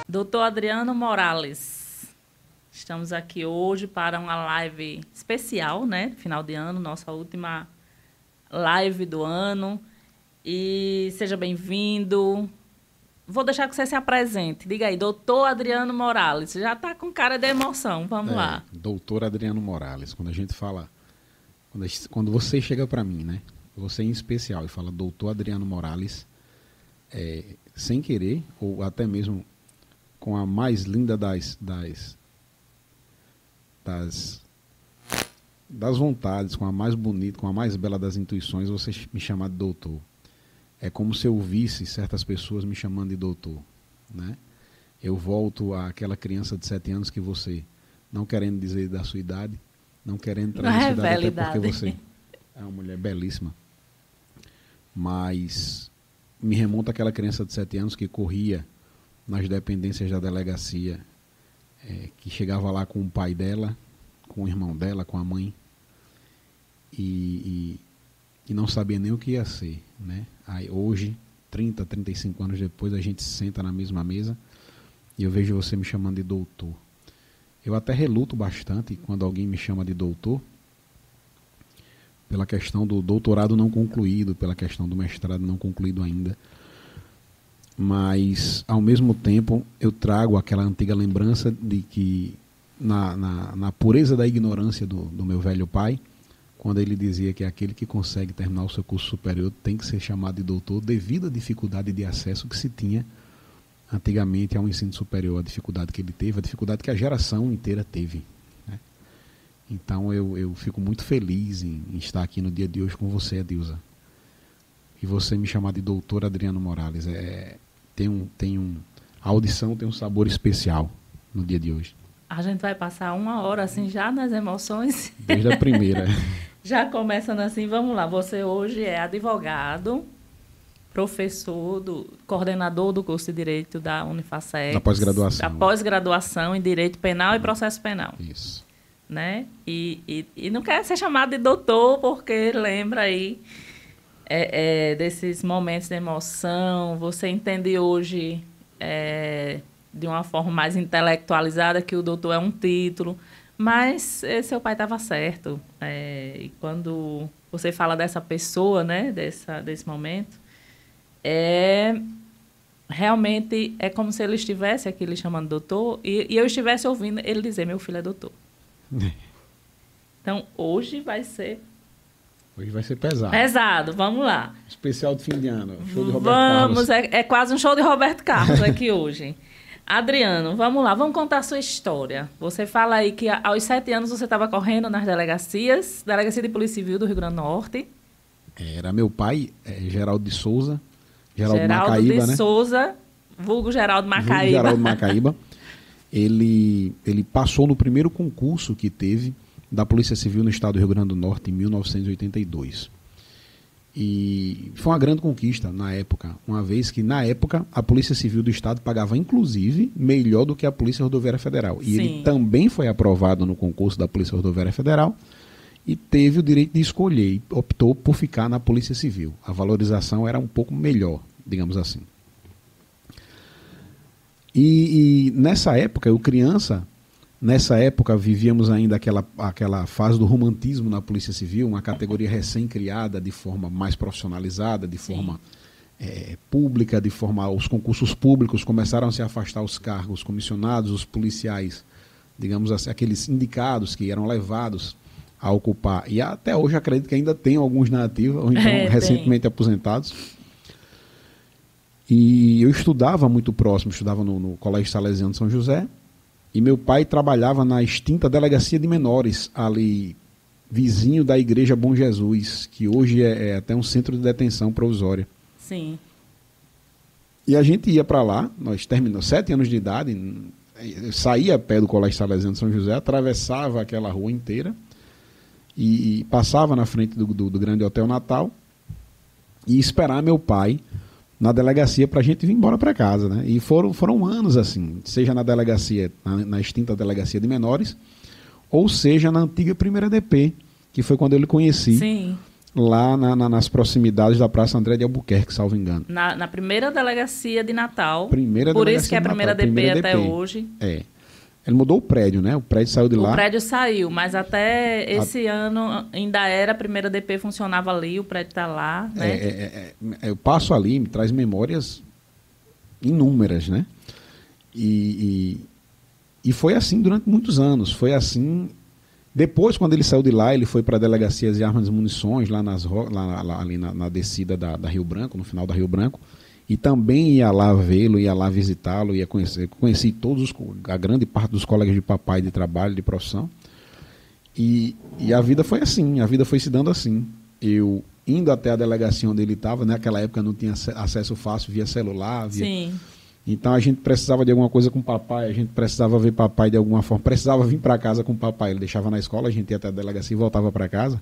Doutor Adriano Morales, estamos aqui hoje para uma live especial, né? Final de ano, nossa última live do ano. E seja bem-vindo. Vou deixar que você se apresente. Diga aí, doutor Adriano Morales. Já está com cara de emoção. Vamos lá. Doutor Adriano Morales. Quando a gente fala... Quando você chega para mim, né? Você em especial, e fala doutor Adriano Morales, sem querer, ou até mesmo com a mais linda das vontades, com a mais bonita, com a mais bela das intuições, você me chamar de doutor. É como se eu ouvisse certas pessoas me chamando de doutor, né? Eu volto àquela criança de 7 anos que você, não querendo dizer da sua idade, não querendo trazer sua idade, até porque você é uma mulher belíssima, mas me remonta àquela criança de 7 anos que corria nas dependências da delegacia, que chegava lá com o pai dela, com o irmão dela, com a mãe, e não sabia nem o que ia ser, né? Aí, hoje, 30, 35 anos depois, a gente senta na mesma mesa e eu vejo você me chamando de doutor. Eu até reluto bastante quando alguém me chama de doutor, pela questão do doutorado não concluído, pela questão do mestrado não concluído ainda. Mas, ao mesmo tempo, eu trago aquela antiga lembrança de que, na pureza da ignorância do meu velho pai, quando ele dizia que aquele que consegue terminar o seu curso superior tem que ser chamado de doutor devido à dificuldade de acesso que se tinha antigamente ao ensino superior, a dificuldade que ele teve, a dificuldade que a geração inteira teve, né? Então eu fico muito feliz em estar aqui no dia de hoje com você, Adilza. E você me chamar de doutor Adriano Morales, a audição tem um sabor especial no dia de hoje. A gente vai passar 1 hora assim já nas emoções. Desde a primeira. Já começando assim, vamos lá. Você hoje é advogado, professor, coordenador do curso de Direito da Unifacex. Da pós-graduação. Da pós-graduação em Direito Penal e Processo Penal. Isso. Né? E não quer ser chamado de doutor porque lembra aí desses momentos de emoção. Você entende hoje de uma forma mais intelectualizada que o doutor é um título, mas seu pai estava certo. E quando você fala dessa pessoa, né, desse momento, realmente é como se ele estivesse aqui lhe chamando doutor e eu estivesse ouvindo ele dizer, meu filho é doutor. Então, hoje vai ser pesado. Pesado, vamos lá. Especial de fim de ano, show de Roberto Carlos. É quase um show de Roberto Carlos aqui hoje. Adriano, vamos lá, vamos contar a sua história. Você fala aí que aos 7 anos você estava correndo nas delegacias, Delegacia de Polícia Civil do Rio Grande do Norte. Era meu pai, Geraldo de Souza. Geraldo Macaíba, de Souza, vulgo Geraldo Macaíba. Vulgo Geraldo Macaíba. Ele passou no primeiro concurso que teve da Polícia Civil no estado do Rio Grande do Norte, em 1982. E foi uma grande conquista na época, uma vez que, na época, a Polícia Civil do Estado pagava, inclusive, melhor do que a Polícia Rodoviária Federal. E ele também foi aprovado no concurso da Polícia Rodoviária Federal e teve o direito de escolher, e optou por ficar na Polícia Civil. A valorização era um pouco melhor, digamos assim. E nessa época, eu criança... Nessa época, vivíamos ainda aquela fase do romantismo na Polícia Civil, uma categoria recém-criada, de forma mais profissionalizada, de forma pública, de forma... Os concursos públicos começaram a se afastar os cargos comissionados, os policiais, digamos assim, aqueles indicados que eram levados a ocupar. E até hoje acredito que ainda tem alguns na ativa, ou então recentemente aposentados. E eu estudava muito próximo, estudava no Colégio Salesiano de São José, e meu pai trabalhava na extinta Delegacia de Menores, ali vizinho da Igreja Bom Jesus, que hoje é até um centro de detenção provisória. Sim. E a gente ia para lá, nós terminamos 7 anos de idade, saía a pé do Colégio Salesiano de São José, atravessava aquela rua inteira e passava na frente do grande Hotel Natal e esperar meu pai na delegacia para a gente vir embora para casa, né? E foram anos assim, seja na delegacia, na extinta Delegacia de Menores, ou seja na antiga primeira DP, que foi quando eu lhe conheci. Sim. lá nas proximidades da Praça André de Albuquerque, salvo engano. Na primeira delegacia de Natal. Primeira Por delegacia isso que é a de primeira Natal, DP primeira até DP. hoje. É. Ele mudou o prédio, né? O prédio saiu de lá. O prédio saiu, mas até esse ano ainda era a primeira DP, funcionava ali, o prédio está lá, né? Eu passo ali, me traz memórias inúmeras, né? E foi assim durante muitos anos. Foi assim. Depois, quando ele saiu de lá, ele foi para a Delegacia de Armas e Munições, lá ali na descida da Rio Branco, no final da Rio Branco. E também ia lá vê-lo, ia lá visitá-lo, ia conhecer. Conheci a grande parte dos colegas de papai de trabalho, de profissão. E a vida foi assim, a vida foi se dando assim. Eu indo até a delegacia onde ele estava, naquela época não tinha acesso fácil via celular. Sim. Então a gente precisava de alguma coisa com o papai, a gente precisava ver papai de alguma forma, precisava vir para casa com o papai. Ele deixava na escola, a gente ia até a delegacia e voltava para casa.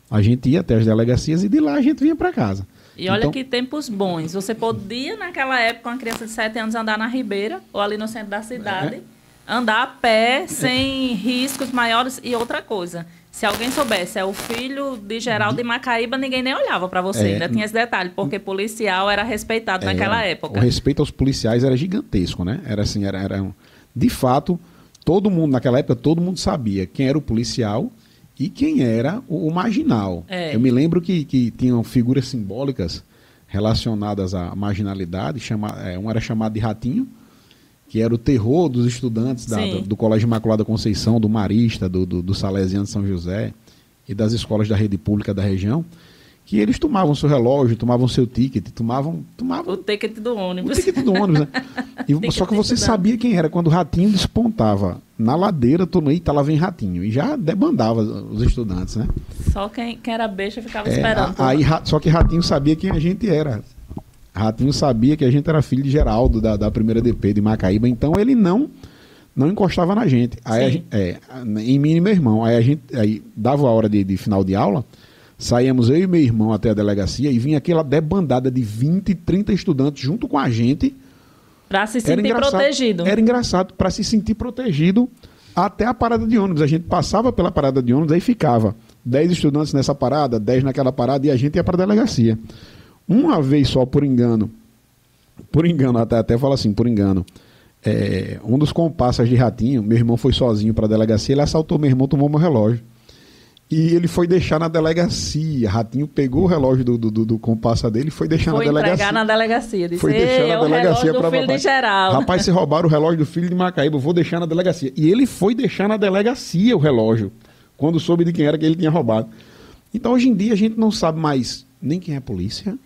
A gente ia até as delegacias e de lá a gente vinha para casa. E olha que tempos bons. Você podia, naquela época, uma criança de 7 anos andar na Ribeira ou ali no centro da cidade, andar a pé, sem riscos maiores. E outra coisa, se alguém soubesse, é o filho de Geraldo de Macaíba, ninguém nem olhava para você. Ainda tinha esse detalhe, porque policial era respeitado naquela época. O respeito aos policiais era gigantesco, né? Era assim, de fato, todo mundo, naquela época, todo mundo sabia quem era o policial e quem era o marginal. Eu me lembro que tinham figuras simbólicas relacionadas à marginalidade. Um era chamado de Ratinho, que era o terror dos estudantes do Colégio Imaculada Conceição, do Marista, do Salesiano de São José e das escolas da rede pública da região, que eles tomavam seu relógio, tomavam seu ticket, tomavam o ticket do ônibus. O ticket do ônibus, né? Só que você sabia quem era. Quando o Ratinho despontava na ladeira, todo mundo, eita, lá vem Ratinho. E já debandava os estudantes, né? Só quem era besta ficava esperando. Só que Ratinho sabia quem a gente era. Ratinho sabia que a gente era filho de Geraldo, da primeira DP de Macaíba. Então ele não encostava na gente. Em mim e meu irmão. Aí dava a hora de final de aula. Saíamos eu e meu irmão até a delegacia e vinha aquela debandada de 20, 30 estudantes junto com a gente. Para se sentir protegido. Era engraçado, para se sentir protegido até a parada de ônibus. A gente passava pela parada de ônibus, aí ficava 10 estudantes nessa parada, 10 naquela parada e a gente ia para a delegacia. Uma vez só, por engano, até fala assim, por engano, um dos comparsas de Ratinho, meu irmão foi sozinho para a delegacia, ele assaltou meu irmão, tomou meu relógio. E ele foi deixar na delegacia. Ratinho pegou o relógio do comparsa dele e foi deixar na delegacia. Foi entregar na delegacia. Disse, foi deixar na delegacia para o filho de Geraldo. Rapaz, se roubaram o relógio do filho de Macaíba, eu vou deixar na delegacia. E ele foi deixar na delegacia o relógio, quando soube de quem era que ele tinha roubado. Então, hoje em dia, a gente não sabe mais nem quem é polícia.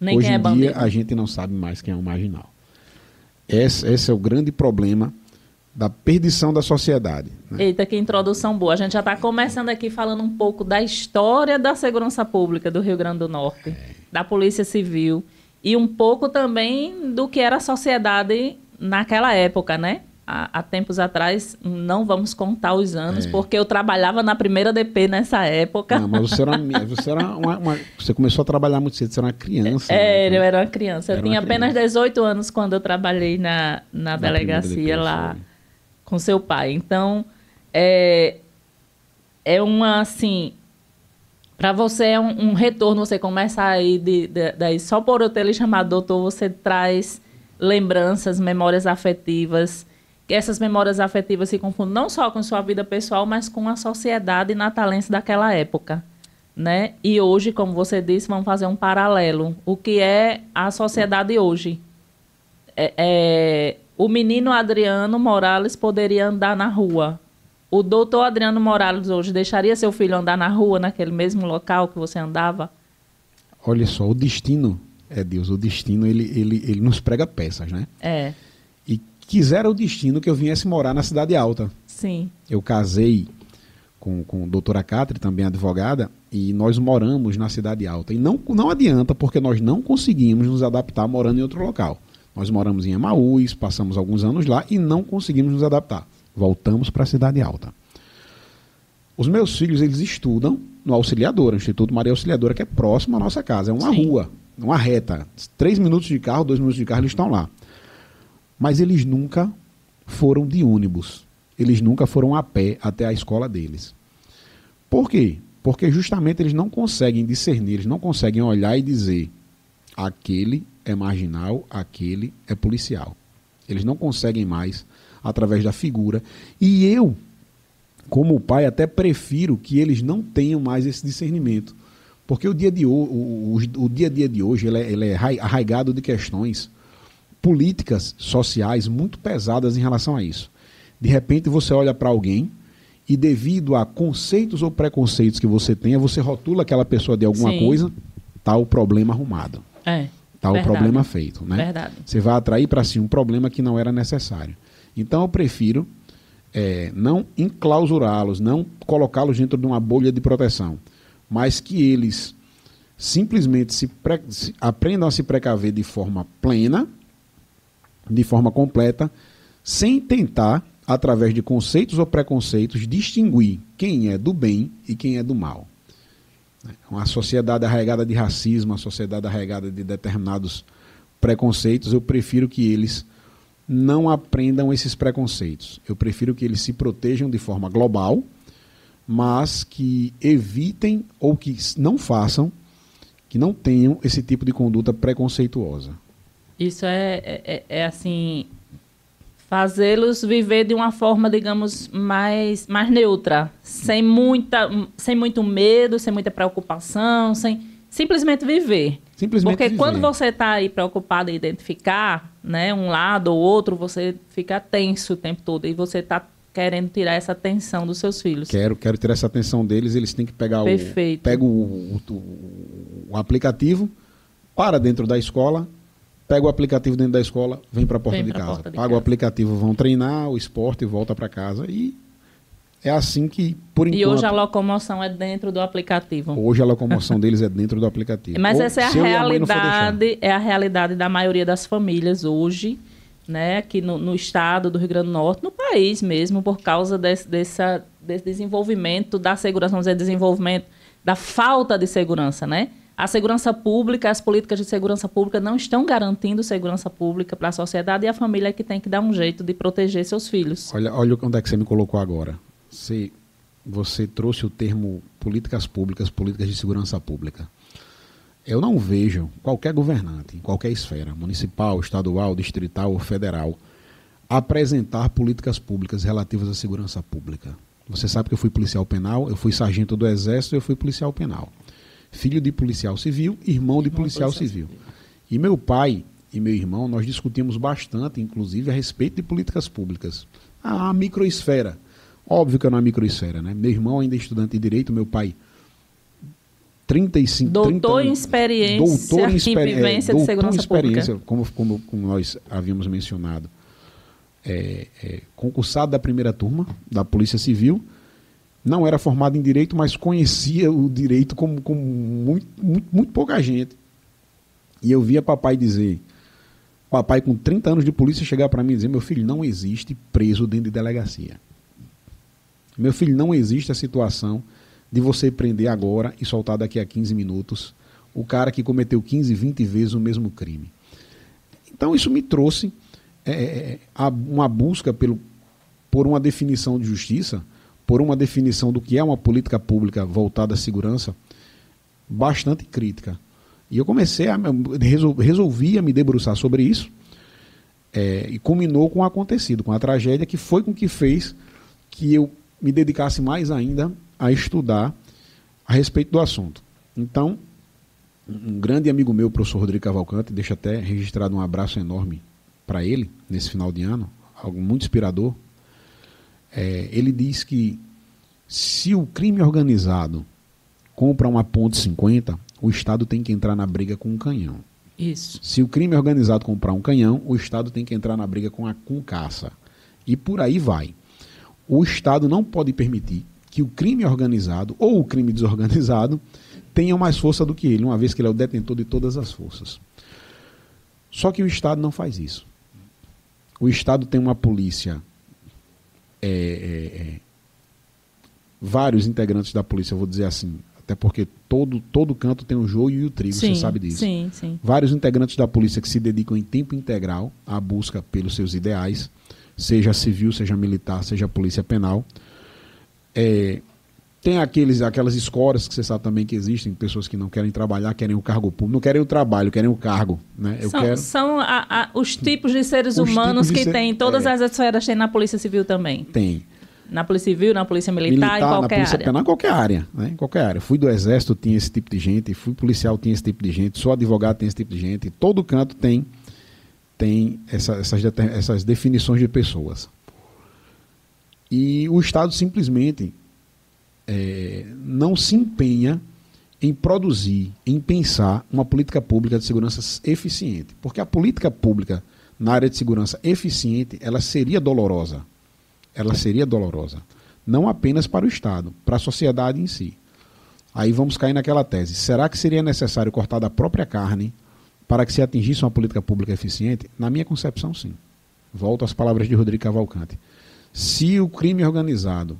Nem hoje quem é bandido. Hoje em dia, a gente não sabe mais quem é um marginal. Esse é o grande problema da perdição da sociedade. Né? Eita, que introdução boa. A gente já está começando aqui falando um pouco da história da segurança pública do Rio Grande do Norte, da Polícia Civil, e um pouco também do que era a sociedade naquela época, né? Há tempos atrás, não vamos contar os anos, porque eu trabalhava na primeira DP nessa época. Não, mas você começou a trabalhar muito cedo, você era uma criança. Né? Eu era uma criança. Eu tinha apenas 18 anos quando eu trabalhei na delegacia lá com seu pai. Então, é uma, assim, para você é um retorno, você começa aí, daí só por eu ter lhe chamado doutor, você traz lembranças, memórias afetivas, que essas memórias afetivas se confundem não só com sua vida pessoal, mas com a sociedade natalense daquela época, né? E hoje, como você disse, vamos fazer um paralelo. O que é a sociedade hoje? O menino Adriano Morales poderia andar na rua. O doutor Adriano Morales hoje deixaria seu filho andar na rua, naquele mesmo local que você andava? Olha só, o destino, Deus, o destino, ele nos prega peças, né? E quisera o destino que eu viesse morar na Cidade Alta. Sim. Eu casei com a doutora Catri, também advogada, e nós moramos na Cidade Alta. E não adianta, porque nós não conseguimos nos adaptar morando em outro local. Nós moramos em Amaús, passamos alguns anos lá e não conseguimos nos adaptar. Voltamos para a Cidade Alta. Os meus filhos, eles estudam no Auxiliadora, Instituto Maria Auxiliadora, que é próximo à nossa casa. É uma rua, uma reta. 3 minutos de carro, 2 minutos de carro, eles estão lá. Mas eles nunca foram de ônibus. Eles nunca foram a pé até a escola deles. Por quê? Porque justamente eles não conseguem discernir, eles não conseguem olhar e dizer aquele é marginal, aquele é policial. Eles não conseguem mais através da figura. E eu, como pai, até prefiro que eles não tenham mais esse discernimento. Porque o dia a dia de hoje ele é arraigado de questões políticas, sociais, muito pesadas em relação a isso. De repente você olha para alguém e devido a conceitos ou preconceitos que você tenha, você rotula aquela pessoa de alguma coisa, tá o problema arrumado. Tá o problema feito. Né? Verdade. Você vai atrair para si um problema que não era necessário. Então eu prefiro não enclausurá-los, não colocá-los dentro de uma bolha de proteção, mas que eles simplesmente aprendam a se precaver de forma plena, de forma completa, sem tentar, através de conceitos ou preconceitos, distinguir quem é do bem e quem é do mal. Uma sociedade arraigada de racismo, uma sociedade arraigada de determinados preconceitos, eu prefiro que eles não aprendam esses preconceitos. Eu prefiro que eles se protejam de forma global, mas que evitem ou que não façam, que não tenham esse tipo de conduta preconceituosa. Isso é assim, fazê-los viver de uma forma, digamos, mais neutra, sem muito medo, sem muita preocupação, sem simplesmente viver. Porque quando você está aí preocupado em identificar, né, um lado ou outro, você fica tenso o tempo todo e você está querendo tirar essa atenção dos seus filhos. Quero tirar essa atenção deles, eles têm que pegar o aplicativo, para dentro da escola, pega o aplicativo dentro da escola, vem para a porta de casa. Paga o aplicativo, vão treinar o esporte e volta para casa. E é assim que, por enquanto... E hoje a locomoção é dentro do aplicativo. Hoje a locomoção deles é dentro do aplicativo. Mas essa é a realidade da maioria das famílias hoje, né, aqui no estado do Rio Grande do Norte, no país mesmo, por causa desse desenvolvimento da segurança, vamos dizer, desenvolvimento da falta de segurança, né? A segurança pública, as políticas de segurança pública não estão garantindo segurança pública para a sociedade e a família é que tem que dar um jeito de proteger seus filhos. Olha onde é que você me colocou agora. Você trouxe o termo políticas públicas, políticas de segurança pública. Eu não vejo qualquer governante, em qualquer esfera, municipal, estadual, distrital ou federal, apresentar políticas públicas relativas à segurança pública. Você sabe que eu fui policial penal, eu fui sargento do Exército e eu fui policial penal. Filho de policial civil, irmão de policial civil. E meu pai e meu irmão, nós discutimos bastante, inclusive, a respeito de políticas públicas. A microesfera. Óbvio que é uma microesfera, né? Meu irmão ainda é estudante de Direito, meu pai... 35, doutor em experiência e vivência de segurança pública. Como nós havíamos mencionado. Concursado da primeira turma da Polícia Civil, não era formado em Direito, mas conhecia o Direito como muito pouca gente. E eu via papai com 30 anos de polícia, chegar para mim e dizer: meu filho, não existe preso dentro de delegacia. Meu filho, não existe a situação de você prender agora e soltar daqui a 15 minutos o cara que cometeu 15, 20 vezes o mesmo crime. Então isso me trouxe uma busca por uma definição de justiça, por uma definição do que é uma política pública voltada à segurança, bastante crítica. E eu resolvi me debruçar sobre isso, e culminou com o acontecido, com a tragédia que foi com que fez que eu me dedicasse mais ainda a estudar a respeito do assunto. Então, um grande amigo meu, o professor Rodrigo Cavalcante, deixa até registrado um abraço enorme para ele, nesse final de ano, algo muito inspirador. Ele diz que se o crime organizado compra uma ponte 50, o Estado tem que entrar na briga com um canhão. Isso. Se o crime organizado comprar um canhão, o Estado tem que entrar na briga com caça. E por aí vai. O Estado não pode permitir que o crime organizado ou o crime desorganizado tenham mais força do que ele, uma vez que ele é o detentor de todas as forças. Só que o Estado não faz isso. O Estado tem uma polícia, vários integrantes da polícia, eu vou dizer assim, até porque todo canto tem o joio e o trigo, sim, você sabe disso. Sim, sim. Vários integrantes da polícia que se dedicam em tempo integral à busca pelos seus ideais, seja civil, seja militar, seja polícia penal. Tem aquelas escoras que você sabe também que existem, pessoas que não querem trabalhar, querem o cargo público, não querem o trabalho, querem o cargo. Né? São os tipos de seres humanos que tem em todas as esferas, tem na Polícia Civil também. Tem. Na Polícia Civil, na Polícia Militar, em qualquer na Polícia área. Penal, em qualquer área. Né? Em qualquer área. Fui do Exército, tinha esse tipo de gente, fui policial, tinha esse tipo de gente, sou advogado, tem esse tipo de gente. Todo canto tem essas definições de pessoas. E o Estado simplesmente não se empenha em produzir, em pensar uma política pública de segurança eficiente. Porque a política pública na área de segurança eficiente, ela seria dolorosa. Ela seria dolorosa. Não apenas para o Estado, para a sociedade em si. Aí vamos cair naquela tese. Será que seria necessário cortar da própria carne para que se atingisse uma política pública eficiente? Na minha concepção, sim. Volto às palavras de Rodrigo Cavalcante. Se o crime organizado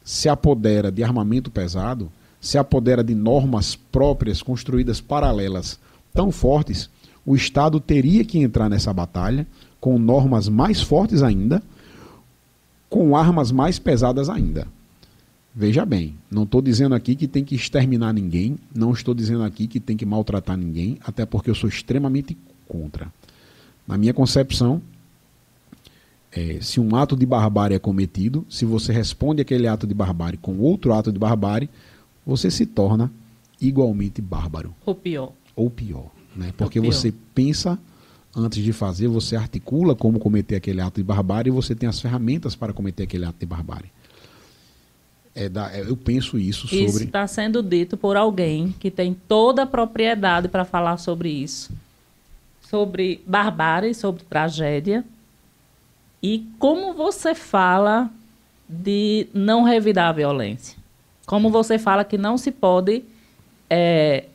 se apodera de armamento pesado, se apodera de normas próprias, construídas paralelas, tão fortes, o Estado teria que entrar nessa batalha com normas mais fortes ainda, com armas mais pesadas ainda. Veja bem, não estou dizendo aqui que tem que exterminar ninguém, não estou dizendo aqui que tem que maltratar ninguém, até porque eu sou extremamente contra. Na minha concepção, se um ato de barbárie é cometido, se você responde aquele ato de barbárie com outro ato de barbárie, você se torna igualmente bárbaro. Ou pior. Ou pior. Né? Porque você pensa antes de fazer, você articula como cometer aquele ato de barbárie e você tem as ferramentas para cometer aquele ato de barbárie. Eu penso isso sobre... Isso está sendo dito por alguém que tem toda a propriedade para falar sobre isso. Sobre barbárie, sobre tragédia. E como você fala de não revidar a violência? Como você fala que não se pode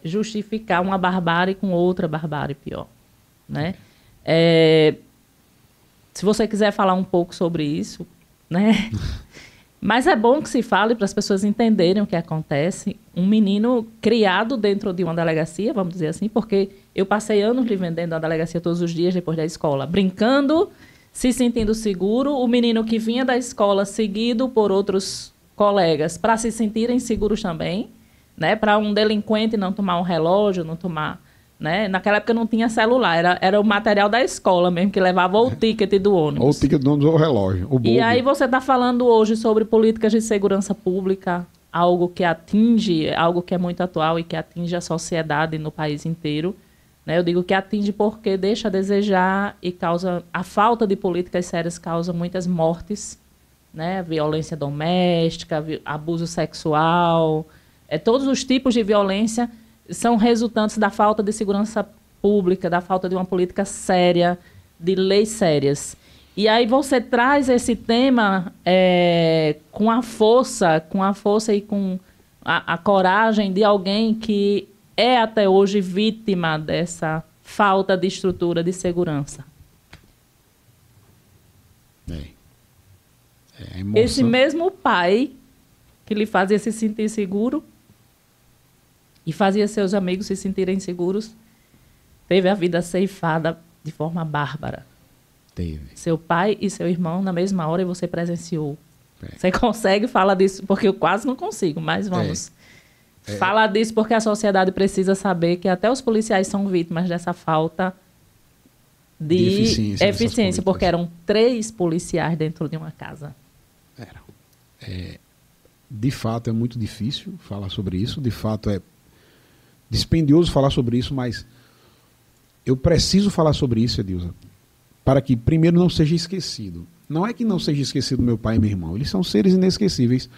justificar uma barbárie com outra barbárie pior? Né? Se você quiser falar um pouco sobre isso, né? Mas é bom que se fale para as pessoas entenderem o que acontece. Um menino criado dentro de uma delegacia, vamos dizer assim, porque eu passei anos lhe vendendo a delegacia todos os dias depois da escola, brincando, se sentindo seguro, o menino que vinha da escola seguido por outros colegas para se sentirem seguros também, né? Para um delinquente não tomar um relógio, não tomar... Né? Naquela época não tinha celular, era o material da escola mesmo, que levava ou o ticket do ônibus. Ou o ticket do ônibus ou o relógio. E aí você está falando hoje sobre políticas de segurança pública, algo que atinge, algo que é muito atual e que atinge a sociedade no país inteiro. Né? Eu digo que atinge porque deixa a desejar e causa... A falta de políticas sérias causa muitas mortes, né? Violência doméstica, abuso sexual, todos os tipos de violência são resultantes da falta de segurança pública, da falta de uma política séria, de leis sérias. E aí você traz esse tema com a força e com a coragem de alguém que é até hoje vítima dessa falta de estrutura de segurança. Esse mesmo pai que lhe fazia se sentir seguro e fazia seus amigos se sentirem seguros, teve a vida ceifada de forma bárbara. Teve. Seu pai e seu irmão na mesma hora e você presenciou. Você consegue falar disso? Porque eu quase não consigo, mas vamos. Falar disso porque a sociedade precisa saber que até os policiais são vítimas dessa falta de eficiência porque eram 3 policiais dentro de uma casa. De fato, é muito difícil falar sobre isso. De fato, é dispendioso falar sobre isso, mas eu preciso falar sobre isso, Edilza, para que, primeiro, não seja esquecido. Não é que não seja esquecido meu pai e meu irmão. Eles são seres inesquecíveis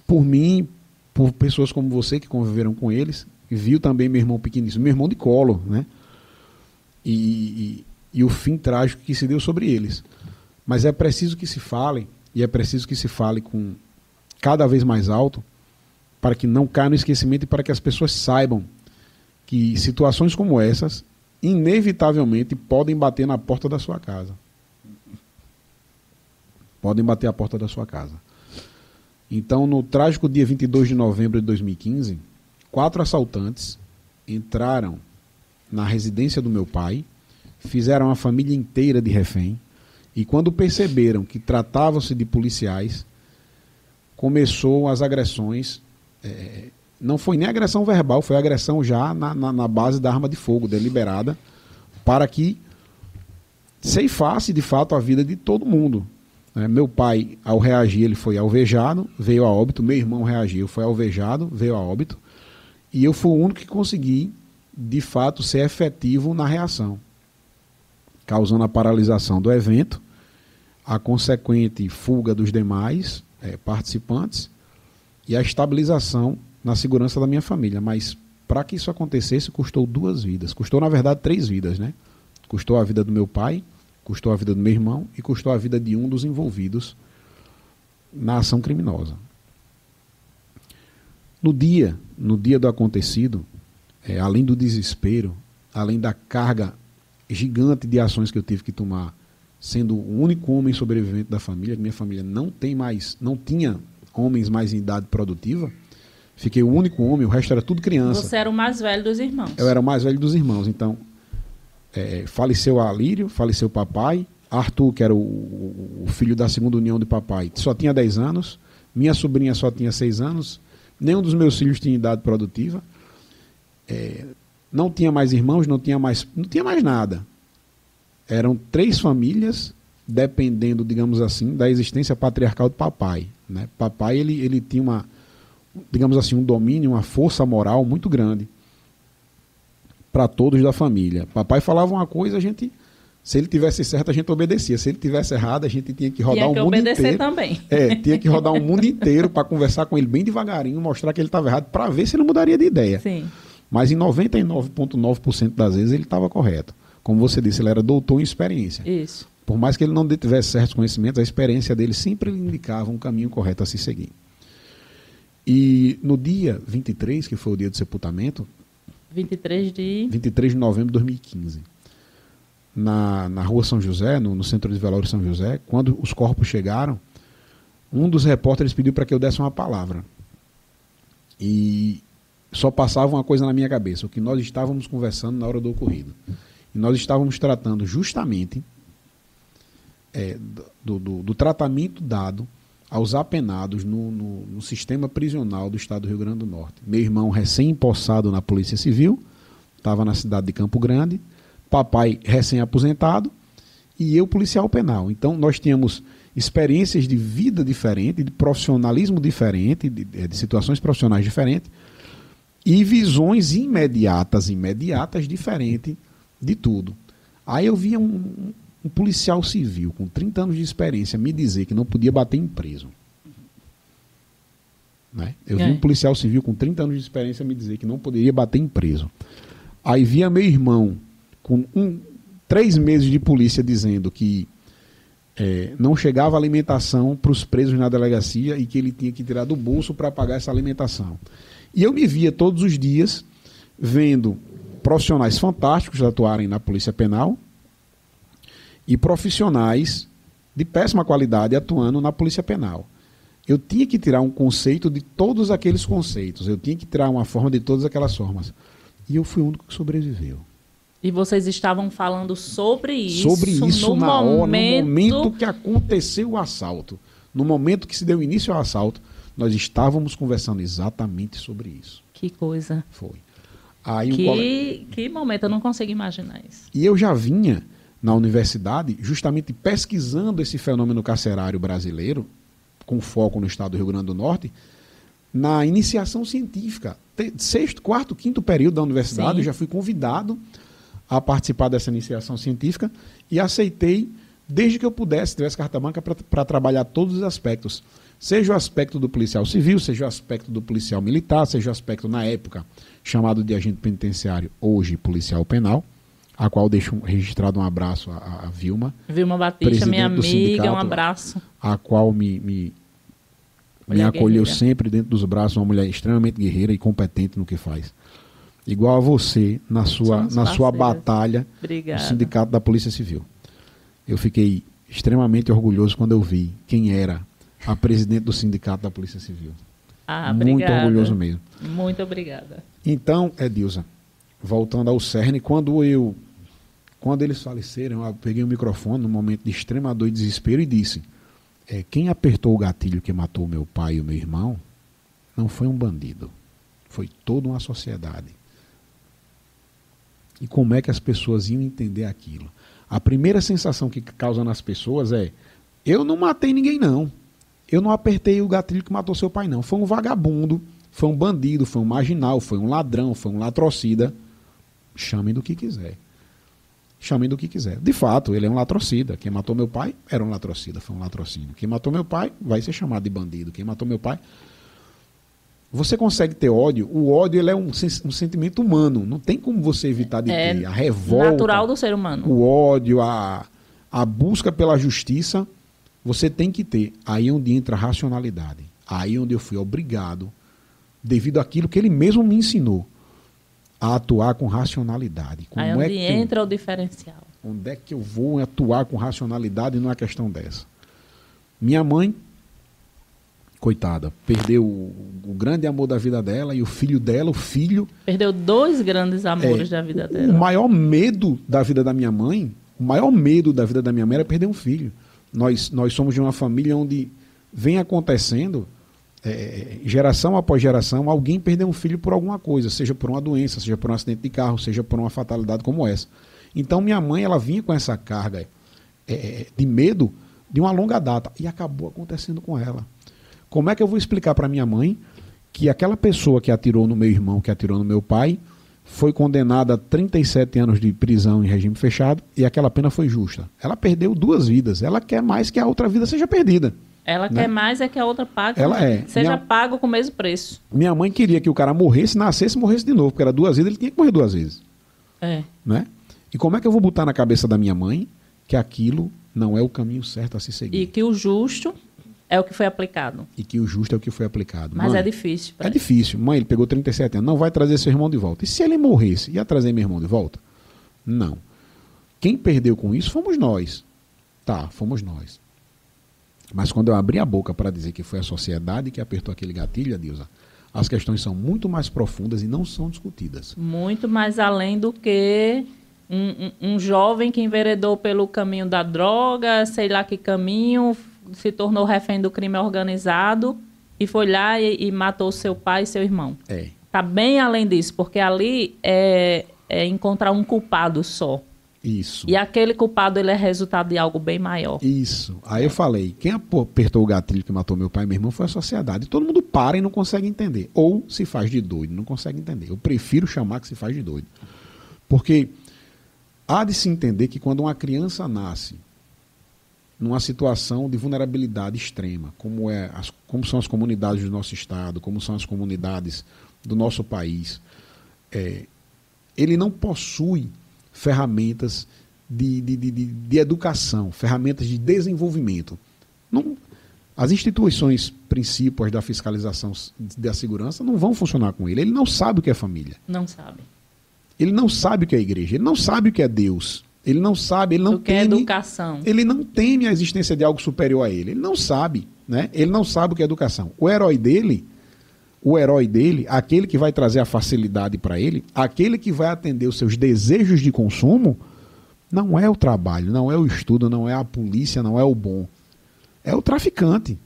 por mim, por pessoas como você que conviveram com eles. Viu também meu irmão pequeníssimo, meu irmão de colo, né? E o fim trágico que se deu sobre eles. Mas é preciso que se fale, e é preciso que se fale com cada vez mais alto, para que não caia no esquecimento e para que as pessoas saibam que situações como essas, inevitavelmente, podem bater na porta da sua casa. Podem bater a porta da sua casa. Então, no trágico dia 22 de novembro de 2015, 4 assaltantes entraram na residência do meu pai, fizeram a família inteira de refém, e quando perceberam que tratavam-se de policiais, começou as agressões. Não foi nem agressão verbal, foi agressão já na base da arma de fogo, deliberada, para que ceifasse de fato a vida de todo mundo. Meu pai, ao reagir, ele foi alvejado, veio a óbito. Meu irmão reagiu, foi alvejado, veio a óbito. E eu fui o único que consegui, de fato, ser efetivo na reação, causando a paralisação do evento, a consequente fuga dos demais participantes e a estabilização na segurança da minha família. Mas para que isso acontecesse, custou 2 vidas. Custou, na verdade, 3 vidas, né? Custou a vida do meu pai, custou a vida do meu irmão e custou a vida de um dos envolvidos na ação criminosa. No dia do acontecido, além do desespero, além da carga gigante de ações que eu tive que tomar, sendo o único homem sobrevivente da família, minha família não tinha homens mais em idade produtiva, fiquei o único homem, o resto era tudo criança. Você era o mais velho dos irmãos. Eu era o mais velho dos irmãos, então faleceu a Alírio, faleceu o papai, Arthur, que era o filho da segunda união de papai, só tinha 10 anos, minha sobrinha só tinha 6 anos, nenhum dos meus filhos tinha idade produtiva, não tinha mais irmãos, não tinha mais nada. Eram 3 famílias dependendo, digamos assim, da existência patriarcal do papai, né? Papai, ele tinha digamos assim, um domínio, uma força moral muito grande para todos da família. Papai falava uma coisa, se ele tivesse certo, a gente obedecia. Se ele tivesse errado, a gente tinha que rodar o mundo inteiro. Também. Tinha que rodar o mundo inteiro para conversar com ele bem devagarinho, mostrar que ele estava errado, para ver se ele mudaria de ideia. Sim. Mas em 99,9% das vezes ele estava correto. Como você disse, ele era doutor em experiência. Isso. Por mais que ele não tivesse certos conhecimentos, a experiência dele sempre lhe indicava um caminho correto a se seguir. E no dia 23, que foi o dia do sepultamento, 23 de novembro de 2015, na rua São José, no centro de velório São José, quando os corpos chegaram, um dos repórteres pediu para que eu desse uma palavra. E só passava uma coisa na minha cabeça, o que nós estávamos conversando na hora do ocorrido. E nós estávamos tratando justamente do tratamento dado aos apenados no sistema prisional do estado do Rio Grande do Norte. Meu irmão recém-empossado na Polícia Civil, estava na cidade de Campo Grande, papai recém-aposentado e eu policial penal. Então nós tínhamos experiências de vida diferente, de profissionalismo diferente, de situações profissionais diferentes e visões imediatas diferentes de tudo. Aí eu via um policial civil com 30 anos de experiência me dizer que não podia bater em preso. Né? Eu vi um policial civil com 30 anos de experiência me dizer que não poderia bater em preso. Aí via meu irmão com 3 meses de polícia dizendo que não chegava alimentação para os presos na delegacia e que ele tinha que tirar do bolso para pagar essa alimentação. E eu me via todos os dias vendo profissionais fantásticos atuarem na Polícia Penal e profissionais de péssima qualidade atuando na Polícia Penal. Eu tinha que tirar um conceito de todos aqueles conceitos, eu tinha que tirar uma forma de todas aquelas formas. E eu fui o único que sobreviveu. E vocês estavam falando sobre isso no momento que aconteceu o assalto. No momento que se deu início ao assalto, nós estávamos conversando exatamente sobre isso. Que coisa. Foi. Aí que momento, eu não consigo imaginar isso. E eu já vinha na universidade justamente pesquisando esse fenômeno carcerário brasileiro, com foco no estado do Rio Grande do Norte, na iniciação científica. 6º, 4º, 5º período da universidade, eu já fui convidado a participar dessa iniciação científica e aceitei, desde que eu tivesse carta branca, para trabalhar todos os aspectos. Seja o aspecto do policial civil, seja o aspecto do policial militar, seja o aspecto, na época, chamado de agente penitenciário, hoje policial penal, a qual deixo registrado um abraço a Vilma. Vilma Batista, minha amiga, um abraço. A qual me acolheu sempre dentro dos braços, uma mulher extremamente guerreira e competente no que faz. Igual a você na sua batalha no Sindicato da Polícia Civil. Eu fiquei extremamente orgulhoso quando eu vi quem era a presidente do Sindicato da Polícia Civil. Muito orgulhoso mesmo. Muito obrigada. Então, Edilza, voltando ao cerne, quando eles faleceram, eu peguei o microfone num momento de extrema dor e desespero e disse: Quem apertou o gatilho que matou o meu pai e o meu irmão não foi um bandido. Foi toda uma sociedade. E como é que as pessoas iam entender aquilo? A primeira sensação que causa nas pessoas é: eu não matei ninguém, não. Eu não apertei o gatilho que matou seu pai, não. Foi um vagabundo, foi um bandido, foi um marginal, foi um ladrão, foi um latrocida. Chamem do que quiser. Chamem do que quiser. De fato, ele é um latrocida. Quem matou meu pai era um latrocida, foi um latrocínio. Quem matou meu pai vai ser chamado de bandido. Quem matou meu pai... Você consegue ter ódio? O ódio ele é um sentimento humano. Não tem como você evitar de ter. A revolta... natural do ser humano. O ódio, a busca pela justiça, você tem que ter. Aí é onde entra a racionalidade. Aí é onde eu fui obrigado, devido àquilo que ele mesmo me ensinou, a atuar com racionalidade. Aí é onde entra o diferencial. Onde é que eu vou atuar com racionalidade numa questão dessa? Minha mãe, coitada, perdeu o grande amor da vida dela e o filho dela, Perdeu 2 grandes amores da vida dela. O maior medo da vida da minha mãe, era perder um filho. Nós somos de uma família onde vem acontecendo, geração após geração, alguém perdeu um filho por alguma coisa, seja por uma doença, seja por um acidente de carro, seja por uma fatalidade como essa. Então minha mãe, ela vinha com essa carga de medo de uma longa data e acabou acontecendo com ela. Como é que eu vou explicar para minha mãe que aquela pessoa que atirou no meu irmão, que atirou no meu pai, foi condenada a 37 anos de prisão em regime fechado e aquela pena foi justa? Ela perdeu 2 vidas, ela quer mais que a outra vida seja perdida. Ela quer mais que a outra pague, seja pago com o mesmo preço. Minha mãe queria que o cara morresse, nascesse e morresse de novo, porque era 2 vezes, ele tinha que morrer 2 vezes. Né? E como é que eu vou botar na cabeça da minha mãe que aquilo não é o caminho certo a se seguir? E que o justo é o que foi aplicado. Mas mãe, é difícil. É difícil. Mãe, ele pegou 37 anos, não vai trazer seu irmão de volta. E se ele morresse, ia trazer meu irmão de volta? Não. Quem perdeu com isso fomos nós. Tá, fomos nós. Mas quando eu abri a boca para dizer que foi a sociedade que apertou aquele gatilho, Adilza, as questões são muito mais profundas e não são discutidas. Muito mais além do que um jovem que enveredou pelo caminho da droga, sei lá que caminho, se tornou refém do crime organizado e foi lá e matou seu pai e seu irmão. Está bem além disso, porque ali é encontrar um culpado só. Isso. E aquele culpado, ele é resultado de algo bem maior. Isso. Aí eu falei, quem apertou o gatilho que matou meu pai e meu irmão foi a sociedade. Todo mundo para e não consegue entender. Ou se faz de doido, não consegue entender. Eu prefiro chamar que se faz de doido. Porque há de se entender que quando uma criança nasce numa situação de vulnerabilidade extrema, como são as comunidades do nosso estado, como são as comunidades do nosso país, ele não possui ferramentas de educação, ferramentas de desenvolvimento. As instituições principais da fiscalização da segurança não vão funcionar com ele. Ele não sabe o que é família. Não sabe. Ele não sabe o que é igreja. Ele não sabe o que é Deus. Ele não sabe, ele não teme, é educação. Ele não teme a existência de algo superior a ele. Ele não sabe, né? Ele não sabe o que é educação. O herói dele, aquele que vai trazer a facilidade para ele, aquele que vai atender os seus desejos de consumo, não é o trabalho, não é o estudo, não é a polícia, não é o bom. É o traficante.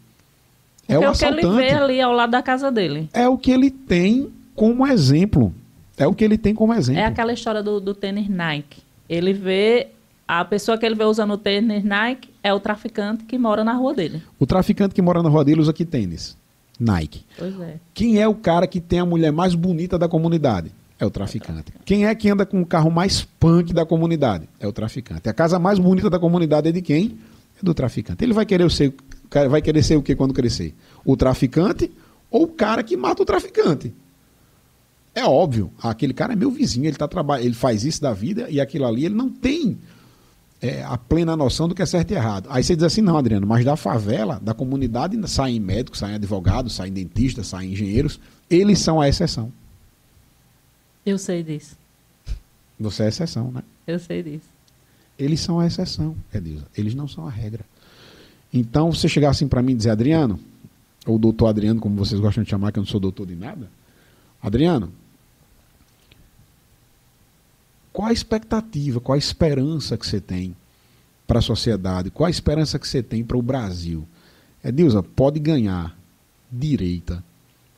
É o assaltante. É o que ele vê ali ao lado da casa dele. É o que ele tem como exemplo. É aquela história do tênis Nike. Ele vê, a pessoa que ele vê usando o tênis Nike é o traficante que mora na rua dele. O traficante que mora na rua dele usa que tênis? Nike. Pois é. Quem é o cara que tem a mulher mais bonita da comunidade? É o traficante. Quem é que anda com o carro mais punk da comunidade? É o traficante. A casa mais bonita da comunidade é de quem? É do traficante. Ele vai querer ser o que quando crescer? O traficante ou o cara que mata o traficante? É óbvio, aquele cara é meu vizinho, ele faz isso da vida e aquilo ali, ele não tem a plena noção do que é certo e errado. Aí você diz assim, não, Adriano, mas da favela, da comunidade, saem médicos, saem advogados, saem dentistas, saem engenheiros, eles são a exceção. Eu sei disso. Você é a exceção, né? Eu sei disso. Eles são a exceção, Edilza. Eles não são a regra. Então, você chegar assim para mim e dizer, Adriano, ou doutor Adriano, como vocês gostam de chamar, que eu não sou doutor de nada, Adriano, qual a expectativa, qual a esperança que você tem para a sociedade? Qual a esperança que você tem para o Brasil? Edilza, pode ganhar direita,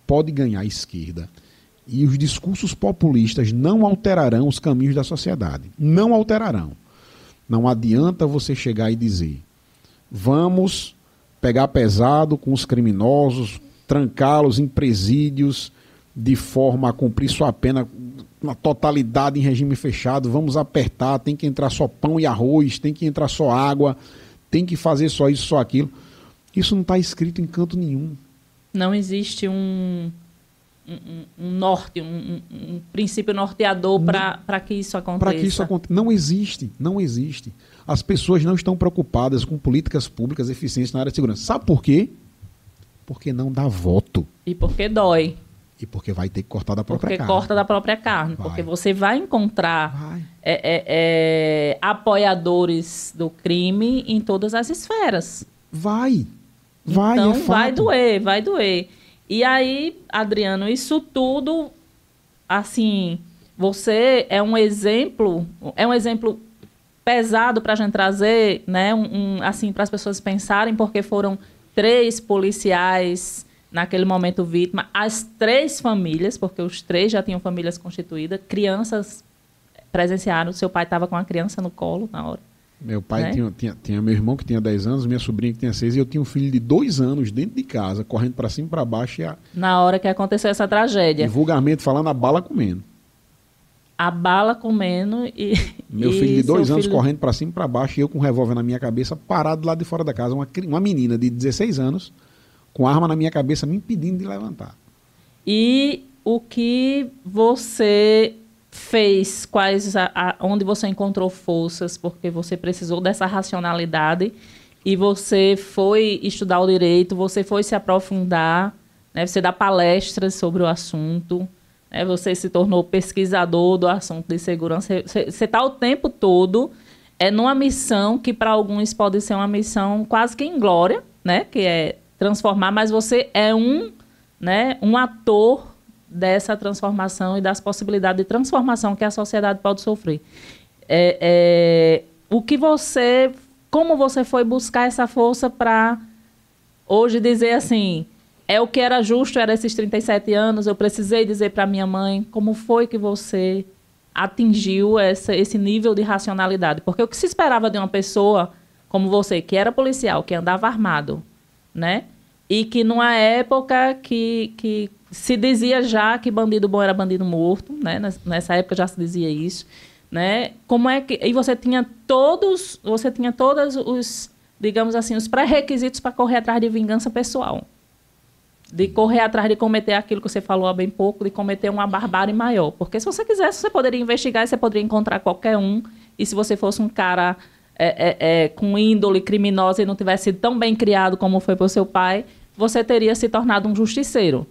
pode ganhar esquerda, e os discursos populistas não alterarão os caminhos da sociedade. Não alterarão. Não adianta você chegar e dizer: vamos pegar pesado com os criminosos, trancá-los em presídios de forma a cumprir sua pena na totalidade em regime fechado, vamos apertar, tem que entrar só pão e arroz, tem que entrar só água, tem que fazer só isso, só aquilo. Isso não está escrito em canto nenhum. Não existe um norte, um princípio norteador para que isso aconteça. Para que isso aconteça. Não existe, não existe. As pessoas não estão preocupadas com políticas públicas eficientes na área de segurança. Sabe por quê? Porque não dá voto. E porque dói. E porque vai ter que cortar da própria carne. Porque corta da própria carne. Vai. Porque você vai encontrar apoiadores do crime em todas as esferas. Vai, então, é fato. vai doer. E aí, Adriano, isso tudo, assim, você é um exemplo pesado para a gente trazer, né, assim, para as pessoas pensarem, porque foram 3 policiais naquele momento vítima, as 3 famílias, porque os 3 já tinham famílias constituídas, crianças presenciaram, seu pai estava com a criança no colo na hora. Meu pai tinha meu irmão que tinha 10 anos, minha sobrinha que tinha 6, e eu tinha um filho de 2 anos dentro de casa, correndo para cima e para baixo. Na hora que aconteceu essa tragédia. E vulgarmente falando, a bala comendo. A bala comendo e... Meu filho de 2 anos correndo para cima e para baixo, e eu com um revólver na minha cabeça, parado lá de fora da casa. Uma menina de 16 anos, com arma na minha cabeça, me impedindo de levantar. E o que você fez, onde você encontrou forças, porque você precisou dessa racionalidade e você foi estudar o direito, você foi se aprofundar, né? Você dá palestras sobre o assunto, né? Você se tornou pesquisador do assunto de segurança. Você está o tempo todo numa missão que para alguns pode ser uma missão quase que inglória, né? Que é transformar, mas você é um ator dessa transformação e das possibilidades de transformação que a sociedade pode sofrer. Como você foi buscar essa força para hoje dizer assim, o que era justo, era esses 37 anos, eu precisei dizer para minha mãe, como foi que você atingiu esse nível de racionalidade? Porque o que se esperava de uma pessoa como você, que era policial, que andava armado, né? E que numa época que se dizia já que bandido bom era bandido morto, né? Nessa época já se dizia isso, né? Como é que... E você tinha todos os, digamos assim, os pré-requisitos para correr atrás de vingança pessoal. De correr atrás de cometer aquilo que você falou há bem pouco, de cometer uma barbárie maior. Porque se você quisesse, você poderia investigar, você poderia encontrar qualquer um. E se você fosse um cara com índole criminosa e não tivesse sido tão bem criado como foi por seu pai, você teria se tornado um justiceiro.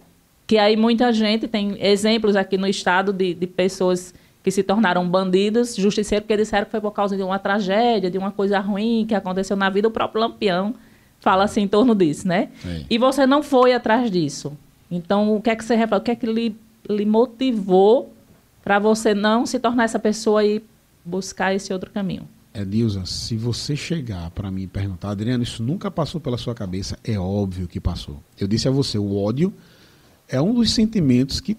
Que aí muita gente tem exemplos aqui no estado de pessoas que se tornaram bandidos, justiceiros, porque disseram que foi por causa de uma tragédia, de uma coisa ruim que aconteceu na vida. O próprio Lampião fala assim em torno disso, né? É. E você não foi atrás disso. Então, o que é que você reflete? O que é que lhe motivou para você não se tornar essa pessoa e buscar esse outro caminho? Edilza, se você chegar para mim e perguntar, Adriano, isso nunca passou pela sua cabeça? É óbvio que passou. Eu disse a você, o ódio é um dos sentimentos que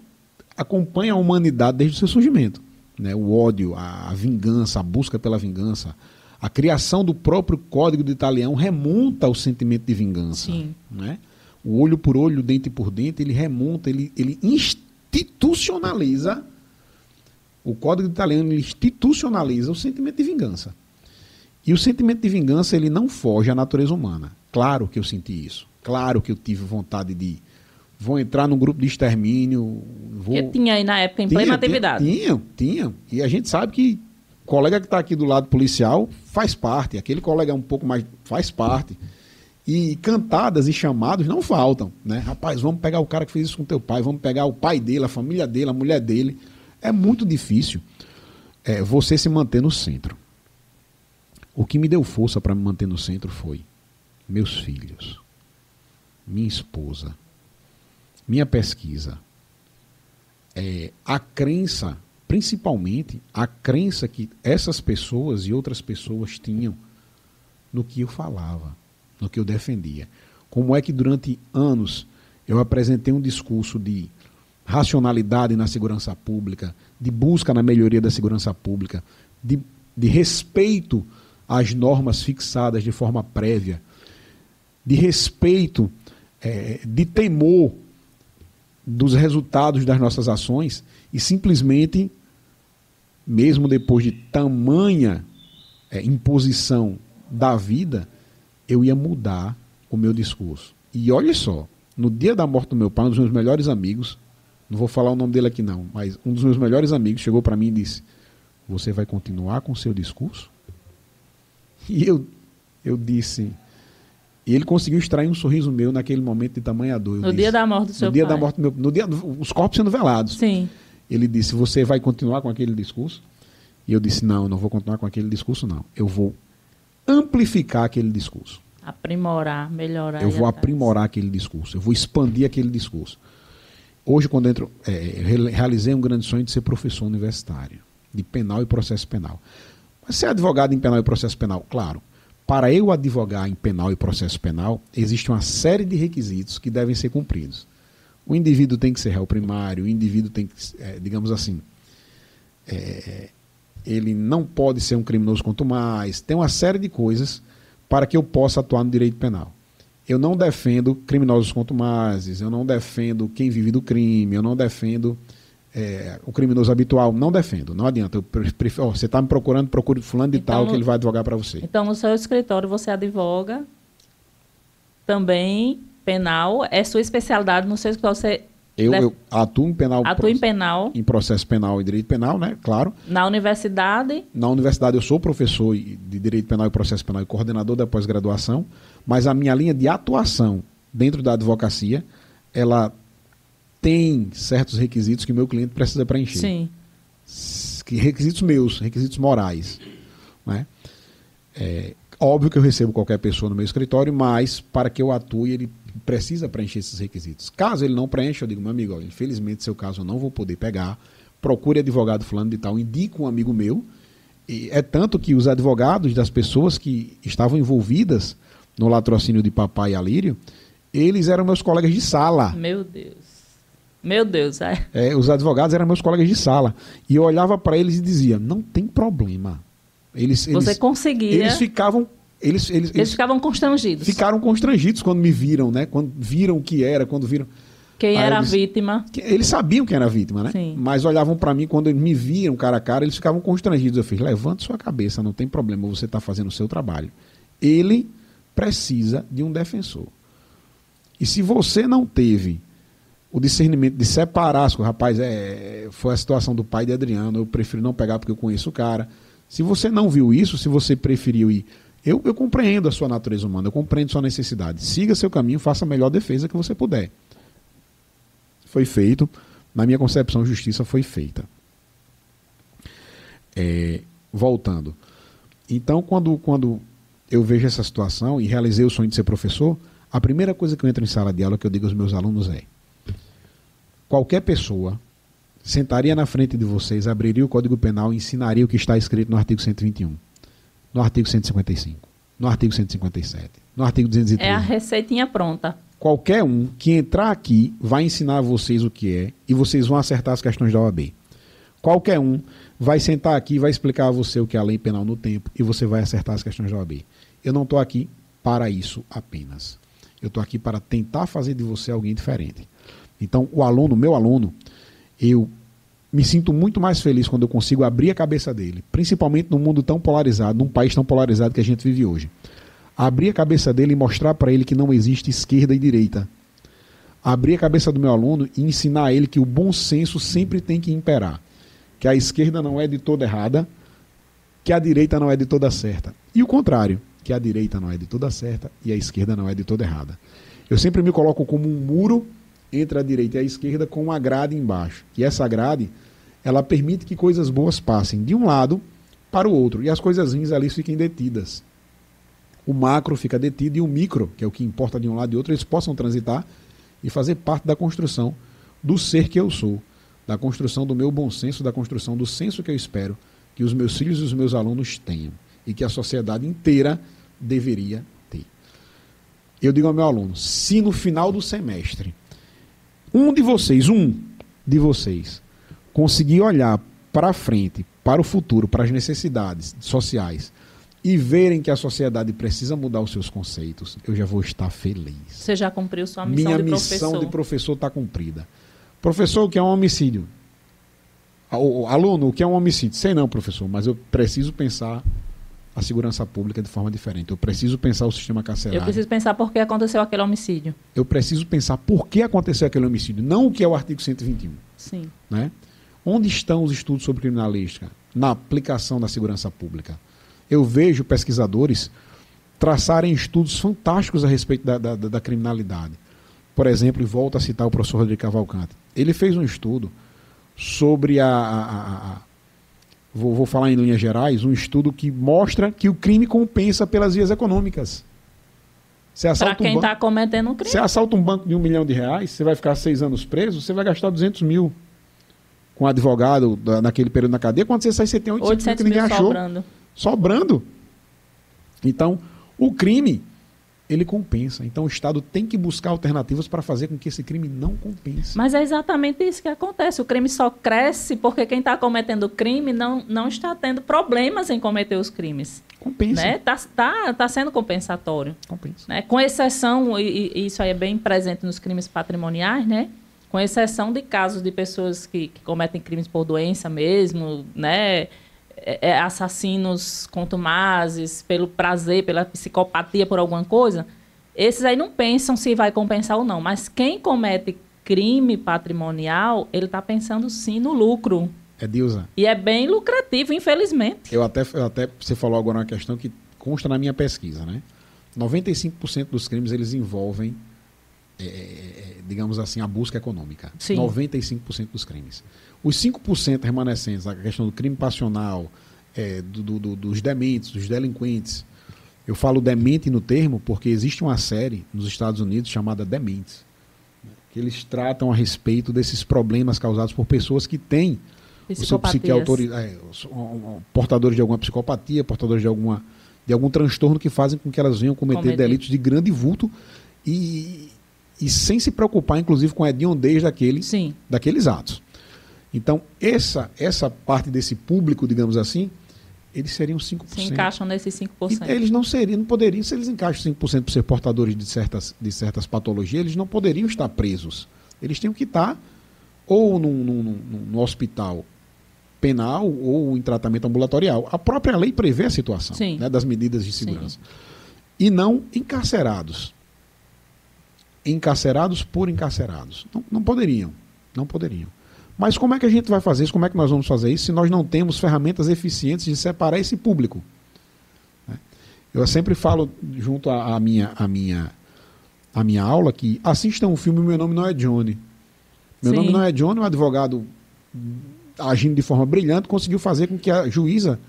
acompanha a humanidade desde o seu surgimento. Né? O ódio, a vingança, a busca pela vingança, a criação do próprio Código de Italião remonta ao sentimento de vingança. Sim. Né? O olho por olho, dente por dente, ele remonta, ele institucionaliza, o Código de Italião ele institucionaliza o sentimento de vingança. E o sentimento de vingança, ele não foge à natureza humana. Claro que eu senti isso. Claro que eu tive vontade de... Vou entrar num grupo de extermínio... Eu tinha aí na época, em plena atividade. Tinha. E a gente sabe que o colega que está aqui do lado policial faz parte. Aquele colega um pouco mais... faz parte. E cantadas e chamados não faltam. Né? Rapaz, vamos pegar o cara que fez isso com teu pai. Vamos pegar o pai dele, a família dele, a mulher dele. É muito difícil você se manter no centro. O que me deu força para me manter no centro foi meus filhos, minha esposa, minha pesquisa, a crença, principalmente a crença que essas pessoas e outras pessoas tinham no que eu falava, no que eu defendia. como é que durante anos eu apresentei um discurso de racionalidade na segurança pública, de busca na melhoria da segurança pública, de respeito às normas fixadas de forma prévia, de respeito, de temor dos resultados das nossas ações, e simplesmente, mesmo depois de tamanha imposição da vida, eu ia mudar o meu discurso. E olha só, no dia da morte do meu pai, um dos meus melhores amigos, não vou falar o nome dele aqui não, mas um dos meus melhores amigos chegou para mim e disse: você vai continuar com o seu discurso? E eu disse... E ele conseguiu extrair um sorriso meu naquele momento de tamanha dor. No dia da morte do seu pai. No dia da morte do meu... No dia os corpos sendo velados. Sim. Ele disse: você vai continuar com aquele discurso? E eu disse: não, eu não vou continuar com aquele discurso, não. Eu vou amplificar aquele discurso. Aprimorar, melhorar. Eu vou aprimorar aquele discurso. Eu vou expandir aquele discurso. Hoje, quando eu realizei um grande sonho de ser professor universitário, de penal e processo penal. Mas ser advogado em penal e processo penal, claro. Para eu advogar em penal e processo penal, existe uma série de requisitos que devem ser cumpridos. O indivíduo tem que ser réu primário, o indivíduo tem que, digamos assim, ele não pode ser um criminoso quanto mais. Tem uma série de coisas para que eu possa atuar no direito penal. Eu não defendo criminosos contumazes, eu não defendo quem vive do crime, eu não defendo o criminoso habitual, não defendo, não adianta. Você está me procurando, procure fulano de tal que ele vai advogar para você. Então, no seu escritório você advoga também penal, é sua especialidade no seu escritório? Você eu atuo em penal. Atua em penal. Em processo penal e direito penal, né? Claro. Na universidade? Na universidade eu sou professor de direito penal e processo penal e coordenador da pós-graduação, mas a minha linha de atuação dentro da advocacia, ela tem certos requisitos que o meu cliente precisa preencher. Sim. Requisitos meus, requisitos morais. Né? Óbvio que eu recebo qualquer pessoa no meu escritório, mas para que eu atue, ele precisa preencher esses requisitos. Caso ele não preencha, eu digo: meu amigo, olha, infelizmente seu caso eu não vou poder pegar, procure advogado fulano de tal, indique um amigo meu. E é tanto que os advogados das pessoas que estavam envolvidas no latrocínio de papai Alírio, eles eram meus colegas de sala. Meu Deus. Meu Deus. Os advogados eram meus colegas de sala. E eu olhava para eles e dizia: não tem problema. Você conseguia. Eles ficavam... Eles ficavam constrangidos. Ficaram constrangidos quando me viram, né? Quando viram o que era, quando viram... Quem era a vítima. Eles sabiam quem era a vítima, né? Sim. Mas olhavam para mim, quando me viram cara a cara, eles ficavam constrangidos. Eu fiz: levante sua cabeça, não tem problema, você está fazendo o seu trabalho. Ele precisa de um defensor. E se você não teve o discernimento de separar, rapaz, foi a situação do pai de Adriano, eu prefiro não pegar porque eu conheço o cara. Se você não viu isso, se você preferiu ir... Eu compreendo a sua natureza humana, eu compreendo sua necessidade. Siga seu caminho, faça a melhor defesa que você puder. Foi feito. Na minha concepção, justiça foi feita. Voltando. Então, quando eu vejo essa situação e realizei o sonho de ser professor, a primeira coisa que eu entro em sala de aula que eu digo aos meus alunos é: qualquer pessoa sentaria na frente de vocês, abriria o Código Penal e ensinaria o que está escrito no artigo 121, no artigo 155, no artigo 157, no artigo 213. É a receitinha pronta. Qualquer um que entrar aqui vai ensinar a vocês o que é e vocês vão acertar as questões da OAB. Qualquer um vai sentar aqui e vai explicar a você o que é a lei penal no tempo e você vai acertar as questões da OAB. Eu não estou aqui para isso apenas. Eu estou aqui para tentar fazer de você alguém diferente. Então, meu aluno, eu me sinto muito mais feliz quando eu consigo abrir a cabeça dele, principalmente num mundo tão polarizado, num país tão polarizado que a gente vive hoje. Abrir a cabeça dele e mostrar para ele que não existe esquerda e direita. Abrir a cabeça do meu aluno e ensinar a ele que o bom senso sempre tem que imperar. Que a esquerda não é de toda errada, que a direita não é de toda certa. E o contrário, que a direita não é de toda certa e a esquerda não é de toda errada. Eu sempre me coloco como um muro entre a direita e a esquerda com uma grade embaixo. E essa grade, ela permite que coisas boas passem de um lado para o outro. E as coisas ruins ali fiquem detidas. O macro fica detido e o micro, que é o que importa de um lado e outro, eles possam transitar e fazer parte da construção do ser que eu sou, da construção do meu bom senso, da construção do senso que eu espero que os meus filhos e os meus alunos tenham e que a sociedade inteira deveria ter. eu digo ao meu aluno, se no final do semestre, um de vocês, conseguir olhar para frente, para o futuro, para as necessidades sociais, e verem que a sociedade precisa mudar os seus conceitos, eu já vou estar feliz. Você já cumpriu sua missão de professor. Minha missão de professor está cumprida. Professor, o que é um homicídio? Aluno, o que é um homicídio? Sei não, professor, mas eu preciso pensar a segurança pública de forma diferente. Eu preciso pensar o sistema carcerário. Eu preciso pensar por que aconteceu aquele homicídio. Eu preciso pensar por que aconteceu aquele homicídio, não o que é o artigo 121. Sim. Né? Onde estão os estudos sobre criminalística? Na aplicação da segurança pública. Eu vejo pesquisadores traçarem estudos fantásticos a respeito da criminalidade. Por exemplo, e volto a citar o professor Rodrigo Cavalcante. Ele fez um estudo sobre vou falar em linhas gerais, um estudo que mostra que o crime compensa pelas vias econômicas. Para quem está cometendo um crime. Você assalta um banco de R$1 milhão, você vai ficar 6 anos preso, você vai gastar 200 mil com advogado naquele período na cadeia. Quando você sai, você tem 800 mil que ninguém achou. Sobrando. Então, o crime, ele compensa. Então, o Estado tem que buscar alternativas para fazer com que esse crime não compense. Mas é exatamente isso que acontece. O crime só cresce porque quem está cometendo o crime não está tendo problemas em cometer os crimes. Compensa. Né? Tá sendo compensatório. Compensa. Né? Com exceção, e isso aí é bem presente nos crimes patrimoniais, né? Com exceção de casos de pessoas que cometem crimes por doença mesmo, né? Assassinos contumazes, pelo prazer, pela psicopatia por alguma coisa, esses aí não pensam se vai compensar ou não. Mas quem comete crime patrimonial, ele está pensando sim no lucro. Edilza. E é bem lucrativo, infelizmente. Eu até você falou agora uma questão que consta na minha pesquisa, né? 95% dos crimes, eles envolvem, digamos assim, a busca econômica. Sim. 95% dos crimes. Os 5% remanescentes, a questão do crime passional, dos dementes, dos delinquentes. Eu falo demente no termo porque existe uma série nos Estados Unidos chamada Dementes, que eles tratam a respeito desses problemas causados por pessoas que têm o seu portadores de alguma psicopatia, portadores de algum transtorno que fazem com que elas venham cometer delitos de grande vulto e sem se preocupar, inclusive, com a hediondez daqueles atos. Então, essa parte desse público, digamos assim, eles seriam 5%. Se encaixam nesses 5%. E eles não poderiam, se eles encaixam 5% por ser portadores de certas patologias, eles não poderiam estar presos. Eles tinham que estar ou no hospital penal ou em tratamento ambulatorial. A própria lei prevê a situação, né, das medidas de segurança. Sim. E não encarcerados. Encarcerados por encarcerados. Não poderiam. Mas como é que a gente vai fazer isso? Como é que nós vamos fazer isso se nós não temos ferramentas eficientes de separar esse público? Eu sempre falo, junto à minha aula, que assistam o filme Meu Nome Não é Johnny. Meu Nome Não é Johnny, um advogado agindo de forma brilhante, conseguiu fazer com que a juíza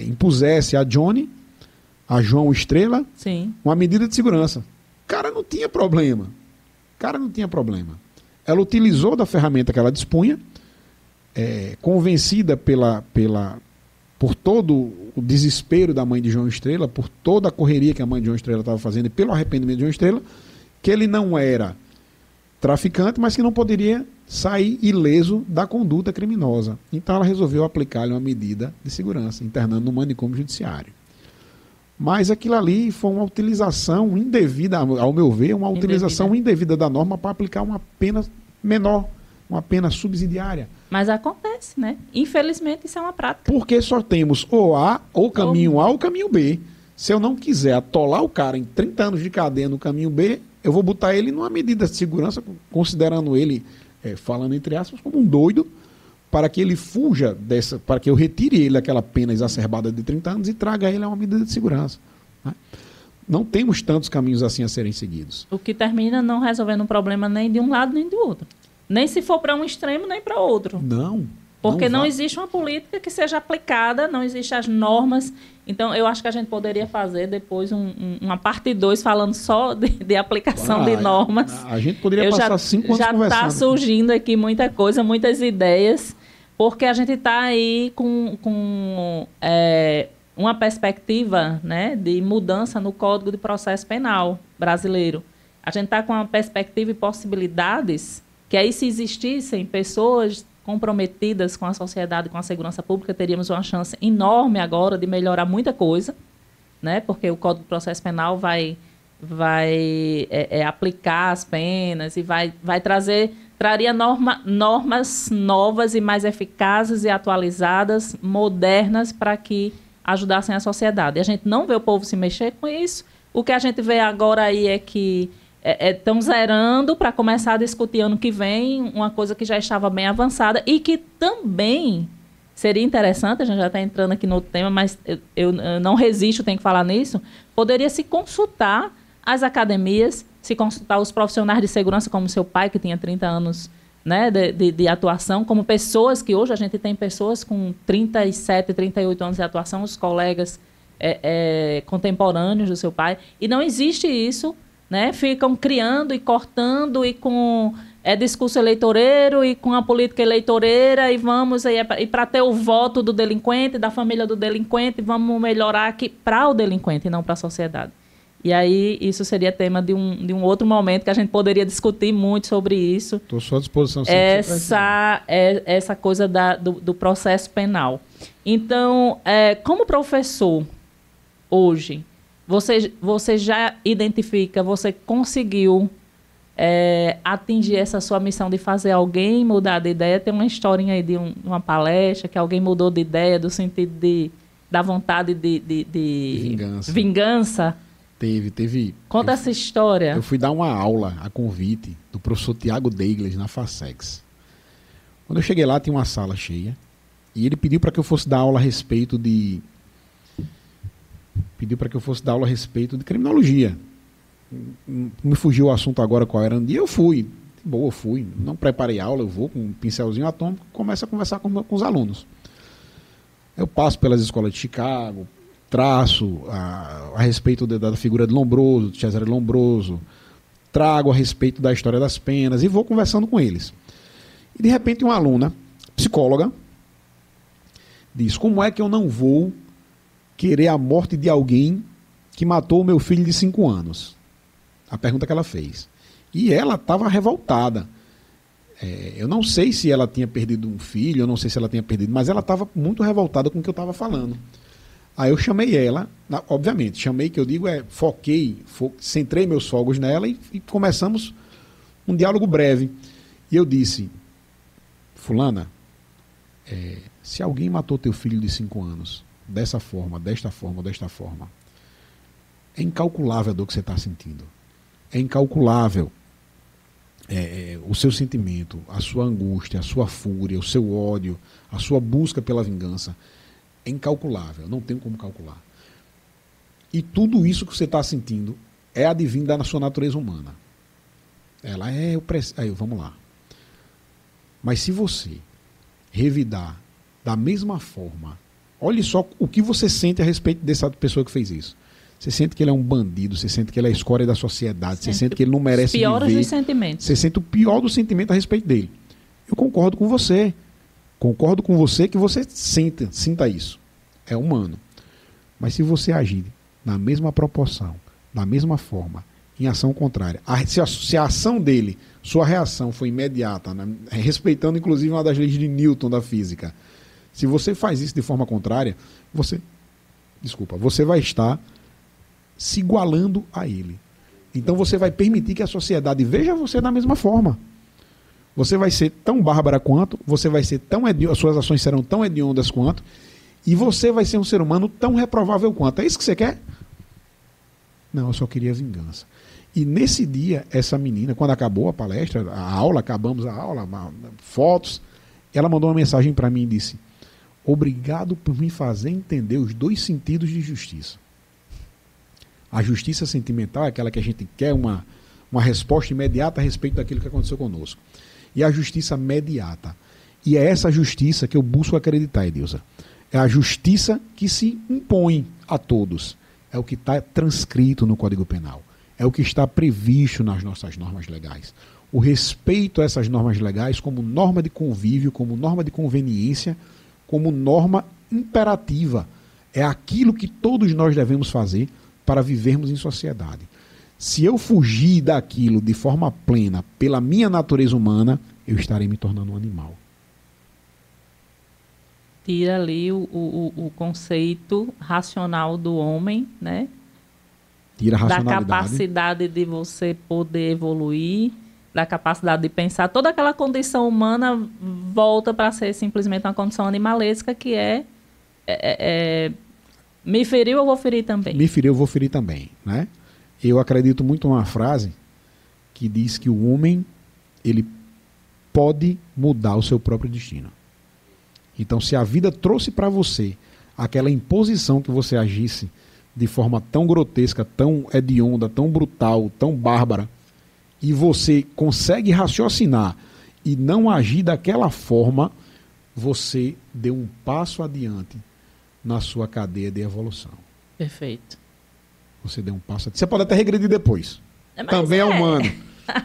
impusesse a Johnny, a João Estrela, uma medida de segurança. O cara não tinha problema. Ela utilizou da ferramenta que ela dispunha, convencida por todo o desespero da mãe de João Estrela, por toda a correria que a mãe de João Estrela estava fazendo e pelo arrependimento de João Estrela, que ele não era traficante, mas que não poderia sair ileso da conduta criminosa. Então ela resolveu aplicar-lhe uma medida de segurança, internando no manicômio judiciário. Mas aquilo ali foi uma utilização indevida, ao meu ver, utilização indevida da norma para aplicar uma pena menor, uma pena subsidiária. Mas acontece, né? Infelizmente isso é uma prática. Porque só temos ou A, ou caminho A, ou caminho B. Se eu não quiser atolar o cara em 30 anos de cadeia no caminho B, eu vou botar ele numa medida de segurança, considerando ele, falando entre aspas, como um doido, para que ele fuja para que eu retire ele daquela pena exacerbada de 30 anos e traga ele a uma medida de segurança. Né? Não temos tantos caminhos assim a serem seguidos. O que termina não resolvendo um problema nem de um lado nem do outro. Nem se for para um extremo, nem para outro. Não. Porque não existe uma política que seja aplicada, não existem as normas. Então, eu acho que a gente poderia fazer depois uma parte 2 falando só de aplicação de normas. A gente poderia passar 5 anos conversando. Já está surgindo aqui muita coisa, muitas ideias, porque a gente está aí com uma perspectiva, né, de mudança no Código de Processo Penal brasileiro. A gente está com uma perspectiva e possibilidades que aí, se existissem pessoas comprometidas com a sociedade, com a segurança pública, teríamos uma chance enorme agora de melhorar muita coisa, né, porque o Código de Processo Penal vai aplicar as penas e traria normas novas e mais eficazes e atualizadas, modernas, para que ajudassem a sociedade. E a gente não vê o povo se mexer com isso. O que a gente vê agora aí é que estão zerando para começar a discutir ano que vem uma coisa que já estava bem avançada e que também seria interessante, a gente já está entrando aqui no outro tema, mas eu não resisto, tenho que falar nisso, poderia se consultar as academias, se consultar os profissionais de segurança, como seu pai, que tinha 30 anos, né, de atuação, como pessoas que hoje a gente tem pessoas com 37, 38 anos de atuação, os colegas contemporâneos do seu pai, e não existe isso, né? Ficam criando e cortando e com discurso eleitoreiro e com a política eleitoreira e vamos e para ter o voto do delinquente, da família do delinquente, vamos melhorar aqui para o delinquente e não para a sociedade. E aí isso seria tema de um outro momento que a gente poderia discutir muito sobre isso. Estou à sua disposição. Essa coisa do processo penal. Então, como professor, hoje, você já identifica, você conseguiu atingir essa sua missão de fazer alguém mudar de ideia? Tem uma historinha aí de uma palestra que alguém mudou de ideia, do sentido da vontade de vingança. Teve. Conta essa história. Eu fui dar uma aula a convite do professor Tiago Deigles na FASEX. Quando eu cheguei lá, tinha uma sala cheia e ele pediu para que eu fosse dar aula a respeito de criminologia. Me fugiu o assunto agora qual era. Um dia eu fui. Eu fui. Não preparei aula, eu vou com um pincelzinho atômico, começo a conversar com os alunos. Eu passo pelas escolas de Chicago, traço a respeito da figura de Lombroso, de Cesare Lombroso, trago a respeito da história das penas e vou conversando com eles. E de repente uma aluna, psicóloga, diz: como é que eu não vou querer a morte de alguém que matou o meu filho de 5 anos? A pergunta que ela fez. E ela estava revoltada. Eu não sei se ela tinha perdido um filho, eu não sei se ela tinha perdido, mas ela estava muito revoltada com o que eu estava falando. Aí eu chamei ela, obviamente, que eu digo centrei meus fogos nela e começamos um diálogo breve. E eu disse: fulana, se alguém matou teu filho de 5 anos, desta forma, é incalculável a dor que você está sentindo. É incalculável o seu sentimento, a sua angústia, a sua fúria, o seu ódio, a sua busca pela vingança. É incalculável, não tem como calcular. E tudo isso que você está sentindo é advindo da sua natureza humana. Ela vamos lá. Mas se você revidar da mesma forma, olhe só o que você sente a respeito dessa pessoa que fez isso. Você sente que ele é um bandido, você sente que ele é a escória da sociedade, você sente que ele não merece viver. Os piores dos sentimentos. Você sente o pior do sentimento a respeito dele. Eu concordo com você. Concordo com você que você sinta isso. É humano. Mas se você agir na mesma proporção, da mesma forma, em ação contrária, se a ação dele, sua reação foi imediata, né, respeitando inclusive uma das leis de Newton da física, se você faz isso de forma contrária, você vai estar se igualando a ele. Então você vai permitir que a sociedade veja você da mesma forma. Você vai ser tão bárbara quanto, você vai ser as suas ações serão tão hediondas quanto, e você vai ser um ser humano tão reprovável quanto. É isso que você quer? Não, eu só queria vingança. E nesse dia, essa menina, quando acabou a palestra, acabamos a aula, fotos, ela mandou uma mensagem para mim e disse: obrigado por me fazer entender os 2 sentidos de justiça. A justiça sentimental é aquela que a gente quer uma resposta imediata a respeito daquilo que aconteceu conosco. E a justiça mediata. E é essa justiça que eu busco acreditar, Edilza. É a justiça que se impõe a todos. É o que está transcrito no Código Penal. É o que está previsto nas nossas normas legais. O respeito a essas normas legais como norma de convívio, como norma de conveniência, como norma imperativa. É aquilo que todos nós devemos fazer para vivermos em sociedade. Se eu fugir daquilo de forma plena pela minha natureza humana, eu estarei me tornando um animal. Tira ali o conceito racional do homem, né? Tira a Da racionalidade. capacidade de você poder evoluir, da capacidade de pensar. Toda aquela condição humana volta para ser simplesmente uma condição animalesca, que me feriu, eu vou ferir também. Me ferir, eu vou ferir também, né? Eu acredito muito numa frase que diz que o homem, ele pode mudar o seu próprio destino. Então, se a vida trouxe para você aquela imposição que você agisse de forma tão grotesca, tão hedionda, tão brutal, tão bárbara, e você consegue raciocinar e não agir daquela forma, você deu um passo adiante na sua cadeia de evolução. Perfeito. Você deu um passo adiante. Você pode até regredir depois. Mas também é humano.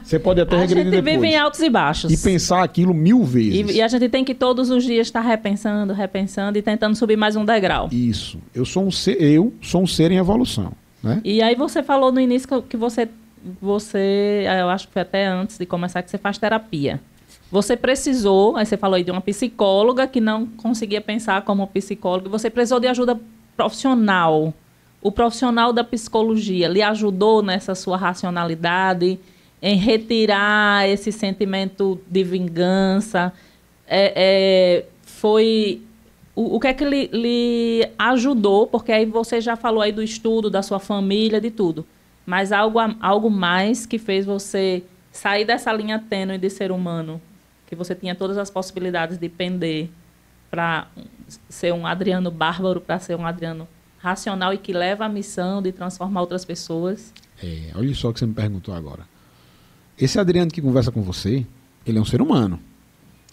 Você pode até regredir depois. A gente vive em altos e baixos. E pensar aquilo 1000 vezes. E a gente tem que todos os dias estar repensando e tentando subir mais um degrau. Isso. Eu sou um ser em evolução, né? E aí você falou no início que você, eu acho que foi até antes de começar, que você faz terapia. Você precisou, aí você falou aí de uma psicóloga que não conseguia pensar como psicóloga, você precisou de ajuda profissional. O profissional da psicologia lhe ajudou nessa sua racionalidade, em retirar esse sentimento de vingança? Foi o que é que lhe ajudou? Porque aí você já falou aí do estudo, da sua família, de tudo. Mas algo mais que fez você sair dessa linha tênue de ser humano, que você tinha todas as possibilidades de pender para ser um Adriano bárbaro, para ser um Adriano racional e que leva a missão de transformar outras pessoas? Olha só o que você me perguntou agora. Esse Adriano que conversa com você, ele é um ser humano.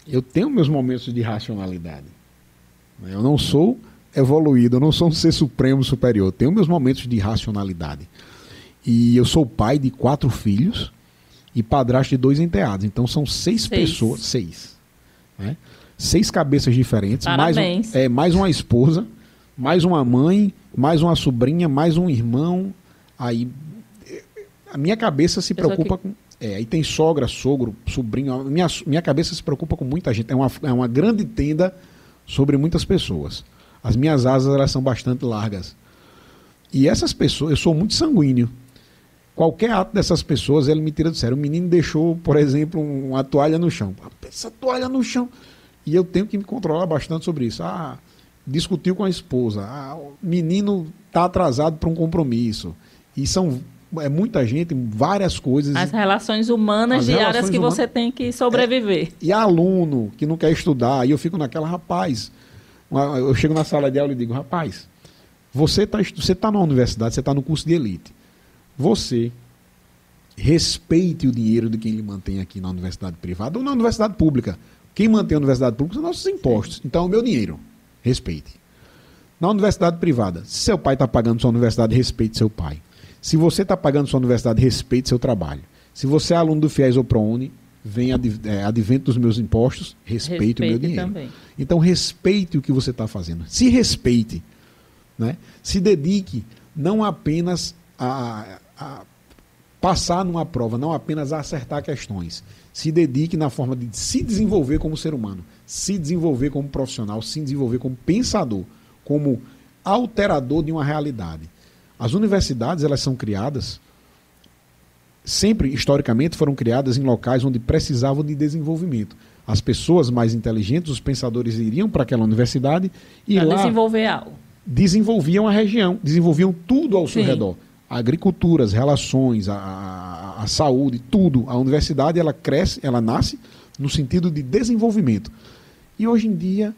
Eu tenho meus momentos de racionalidade. Eu não sou evoluído, eu não sou um ser supremo superior. Eu tenho meus momentos de racionalidade. E eu sou pai de 4 filhos e padrasto de 2 enteados. Então são 6 pessoas. 6. Né? 6 cabeças diferentes. Parabéns. Mais uma esposa, mais uma mãe, mais uma sobrinha, mais um irmão. Aí a minha cabeça se preocupa com... aí tem sogra, sogro, sobrinho. Minha cabeça se preocupa com muita gente. É uma grande tenda sobre muitas pessoas. As minhas asas, elas são bastante largas. E essas pessoas, eu sou muito sanguíneo. Qualquer ato dessas pessoas, ele me tira do sério. O menino deixou, por exemplo, uma toalha no chão. Essa toalha no chão. E eu tenho que me controlar bastante sobre isso. Discutiu com a esposa. O menino está atrasado para um compromisso. E são... muita gente, várias coisas. As relações humanas diárias que você tem que sobreviver. E aluno que não quer estudar, e eu fico naquela, rapaz, eu chego na sala de aula e digo, rapaz, você tá na universidade, você está no curso de elite. Você respeite o dinheiro de quem lhe mantém aqui na universidade privada ou na universidade pública. Quem mantém a universidade pública são nossos impostos. Então, é o meu dinheiro. Respeite. Na universidade privada, se seu pai está pagando sua universidade, respeite seu pai. Se você está pagando sua universidade, respeite seu trabalho. Se você é aluno do FIES ou ProUni, vem advento dos meus impostos, respeite o meu dinheiro. Também. Então, respeite o que você está fazendo. Se respeite. Né? Se dedique não apenas a passar numa prova, não apenas a acertar questões. Se dedique na forma de se desenvolver como ser humano, se desenvolver como profissional, se desenvolver como pensador, como alterador de uma realidade. As universidades, elas são criadas, sempre, historicamente, foram criadas em locais onde precisavam de desenvolvimento. As pessoas mais inteligentes, os pensadores, iriam para aquela universidade e lá desenvolver algo. Desenvolviam a região, desenvolviam tudo ao seu redor. A agricultura, as relações, a saúde, tudo. A universidade, ela cresce, ela nasce no sentido de desenvolvimento. E hoje em dia,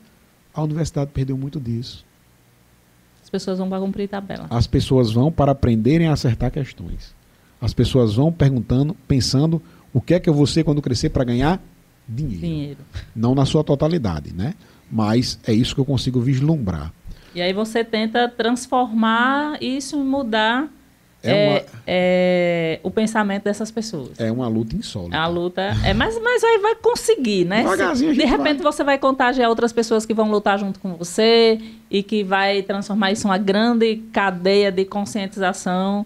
a universidade perdeu muito disso. As pessoas vão para cumprir tabela. As pessoas vão para aprenderem a acertar questões. As pessoas vão pensando o que é que eu vou ser quando crescer para ganhar dinheiro. Não na sua totalidade, né? Mas é isso que eu consigo vislumbrar. E aí você tenta transformar isso e mudar o pensamento dessas pessoas. É uma luta insólita. A luta mas vai conseguir, né? Devagarzinho a gente de repente vai. você vai contagiar outras pessoas que vão lutar junto com você e que vai transformar isso em uma grande cadeia de conscientização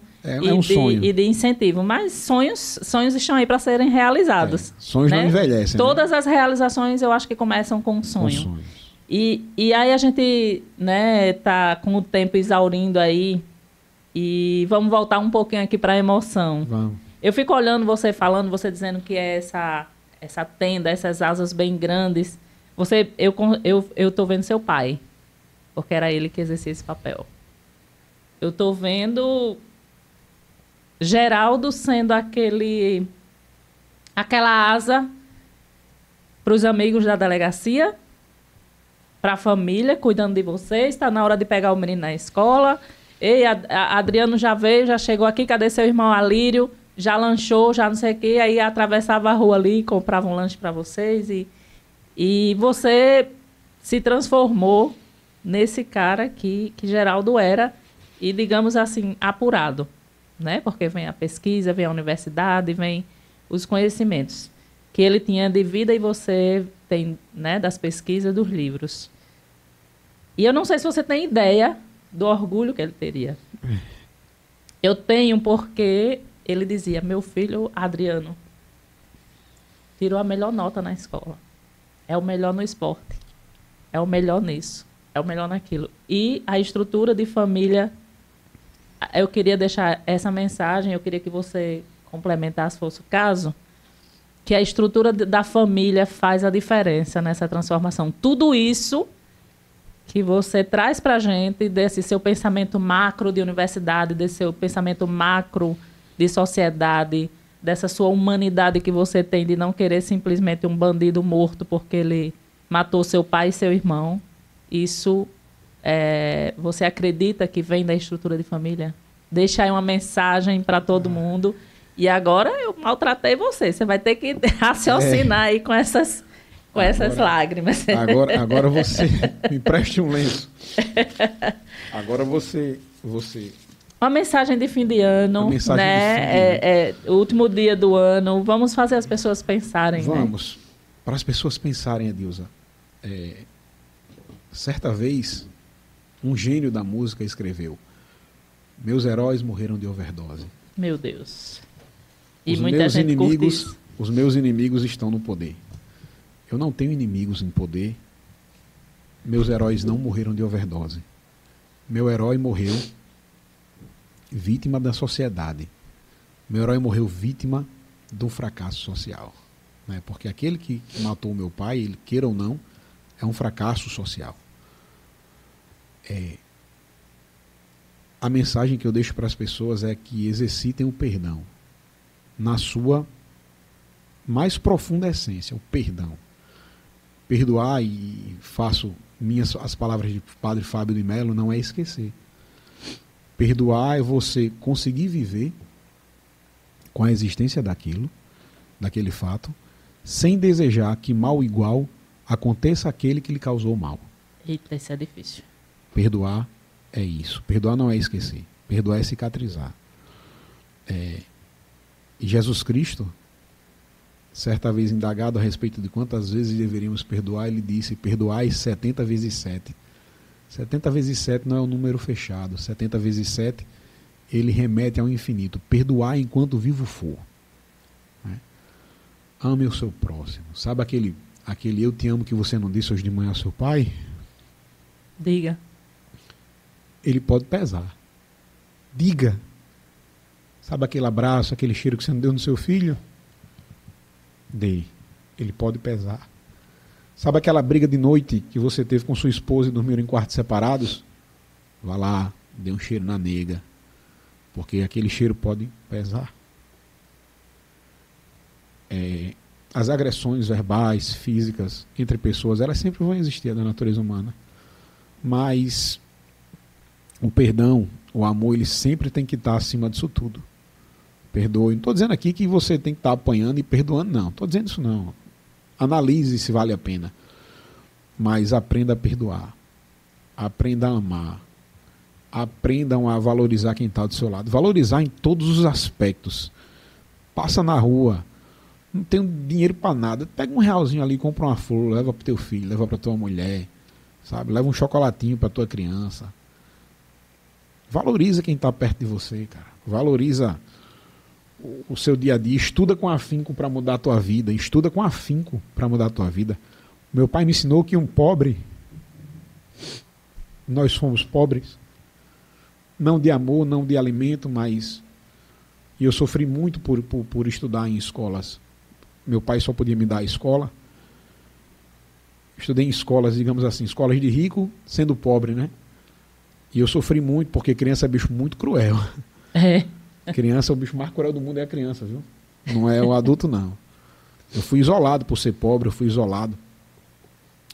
sonho. E de incentivo. Mas sonhos estão aí para serem realizados. Sonhos não envelhecem. Todas as realizações eu acho que começam com um sonho. Com sonhos. E aí a gente, né, tá com o tempo exaurindo aí. E vamos voltar um pouquinho aqui para a emoção. Vamos. Eu fico olhando você falando, você dizendo que é essa tenda, essas asas bem grandes. Eu tô vendo seu pai, porque era ele que exercia esse papel. Eu tô vendo Geraldo sendo aquela asa para os amigos da delegacia, para a família, cuidando de vocês. Está na hora de pegar o menino na escola. Ei, Adriano já veio, já chegou aqui, cadê seu irmão Alírio? Já lanchou, já não sei o quê. Aí atravessava a rua ali, comprava um lanche para vocês. E você se transformou nesse cara que Geraldo era, e, digamos assim, apurado, né? Porque vem a pesquisa, vem a universidade, vem os conhecimentos que ele tinha de vida e você tem, né, das pesquisas, dos livros. E eu não sei se você tem ideia do orgulho que ele teria. Eu tenho, porque ele dizia: meu filho Adriano tirou a melhor nota na escola. É o melhor no esporte. É o melhor nisso. É o melhor naquilo. E a estrutura de família, eu queria deixar essa mensagem, eu queria que você complementasse, fosse o caso, que a estrutura da família faz a diferença nessa transformação. Tudo isso que você traz para a gente, desse seu pensamento macro de universidade, desse seu pensamento macro de sociedade, dessa sua humanidade que você tem de não querer simplesmente um bandido morto porque ele matou seu pai e seu irmão, isso você acredita que vem da estrutura de família? Deixa aí uma mensagem para todo mundo. E agora eu maltratei você. Você vai ter que raciocinar aí com essas lágrimas. Agora você me empreste um lenço. Agora você... Uma mensagem de fim de ano, né? O último dia do ano. Vamos fazer as pessoas pensarem. Vamos. Né? Para as pessoas pensarem, Adilza. Certa vez, um gênio da música escreveu: meus heróis morreram de overdose. Meu Deus. E muita gente curte isso. Os meus inimigos estão no poder. Eu não tenho inimigos em poder. Meus heróis não morreram de overdose. Meu herói morreu vítima da sociedade. Meu herói morreu vítima do fracasso social. Né? Porque aquele que matou meu pai, ele queira ou não, é um fracasso social. A mensagem que eu deixo para as pessoas é que exercitem o perdão na sua mais profunda essência, o perdão. Perdoar, e faço as palavras de Padre Fábio de Mello, não é esquecer. Perdoar é você conseguir viver com a existência daquele fato, sem desejar que mal igual aconteça àquele que lhe causou mal. Eita, isso é difícil. Perdoar é isso. Perdoar não é esquecer. Perdoar é cicatrizar. E Jesus Cristo, certa vez indagado a respeito de quantas vezes deveríamos perdoar, ele disse: perdoai 70 vezes 7. 70 vezes 7 não é um número fechado. 70 vezes 7, ele remete ao infinito. Perdoar enquanto vivo for. Né? Ame o seu próximo. Sabe aquele eu te amo que você não disse hoje de manhã ao seu pai? Diga. Ele pode pesar. Diga. Sabe aquele abraço, aquele cheiro que você não deu no seu filho? Dê. Ele pode pesar. Sabe aquela briga de noite que você teve com sua esposa e dormiram em quartos separados? Vá lá, dê um cheiro na nega. Porque aquele cheiro pode pesar. As agressões verbais, físicas, entre pessoas, elas sempre vão existir na natureza humana. Mas o perdão, o amor, ele sempre tem que estar acima disso tudo. Perdoe. Não estou dizendo aqui que você tem que estar apanhando e perdoando, não. Estou dizendo isso não. Analise se vale a pena. Mas aprenda a perdoar. Aprenda a amar. aprendam a valorizar quem está do seu lado. Valorizar em todos os aspectos. Passa na rua, não tem dinheiro para nada, pega um realzinho ali, compra uma flor, leva para teu filho, leva para tua mulher, sabe? Leva um chocolatinho para tua criança. Valoriza quem está perto de você, cara. Valoriza o seu dia a dia. Estuda com afinco para mudar a tua vida. Estuda com afinco para mudar a tua vida. Meu pai me ensinou que um pobre, nós fomos pobres, não de amor, não de alimento, mas... E eu sofri muito por estudar em escolas. Meu pai só podia me dar a escola. Estudei em escolas, digamos assim, escolas de rico, sendo pobre, né? E eu sofri muito, porque criança é bicho muito cruel. É. Criança, o bicho mais cruel do mundo é a criança, viu? Não é o adulto, não. Eu fui isolado por ser pobre, eu fui isolado.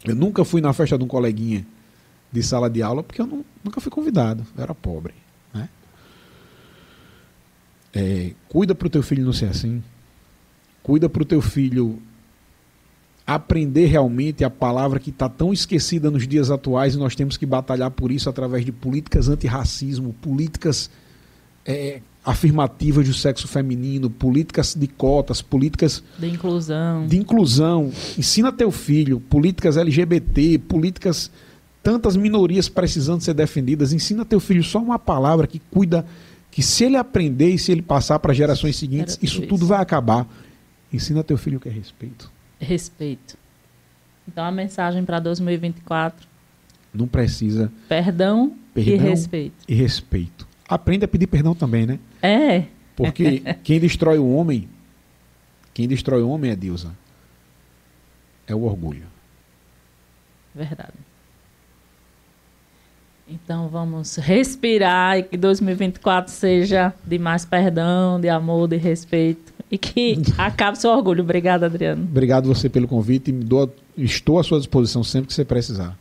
Eu nunca fui na festa de um coleguinha de sala de aula, porque eu nunca fui convidado, eu era pobre, né? Cuida para o teu filho não ser assim. Cuida para o teu filho aprender realmente a palavra que está tão esquecida nos dias atuais, e nós temos que batalhar por isso através de políticas antirracismo, políticas afirmativas do sexo feminino, políticas de cotas, políticas de inclusão. Ensina teu filho, políticas LGBT, políticas, tantas minorias precisando ser defendidas. Ensina teu filho só uma palavra que cuida, que se ele aprender e se ele passar para gerações seguintes, isso tudo vai acabar. Ensina teu filho o que é respeito. Respeito. Então a mensagem para 2024: não precisa perdão e respeito. E respeito. Aprenda a pedir perdão também, né? É. Porque quem destrói o homem é Deus. É o orgulho. Verdade. Então vamos respirar e que 2024 seja de mais perdão, de amor, de respeito e que acabe seu orgulho. Obrigada, Adriano. Obrigado você pelo convite e estou à sua disposição sempre que você precisar.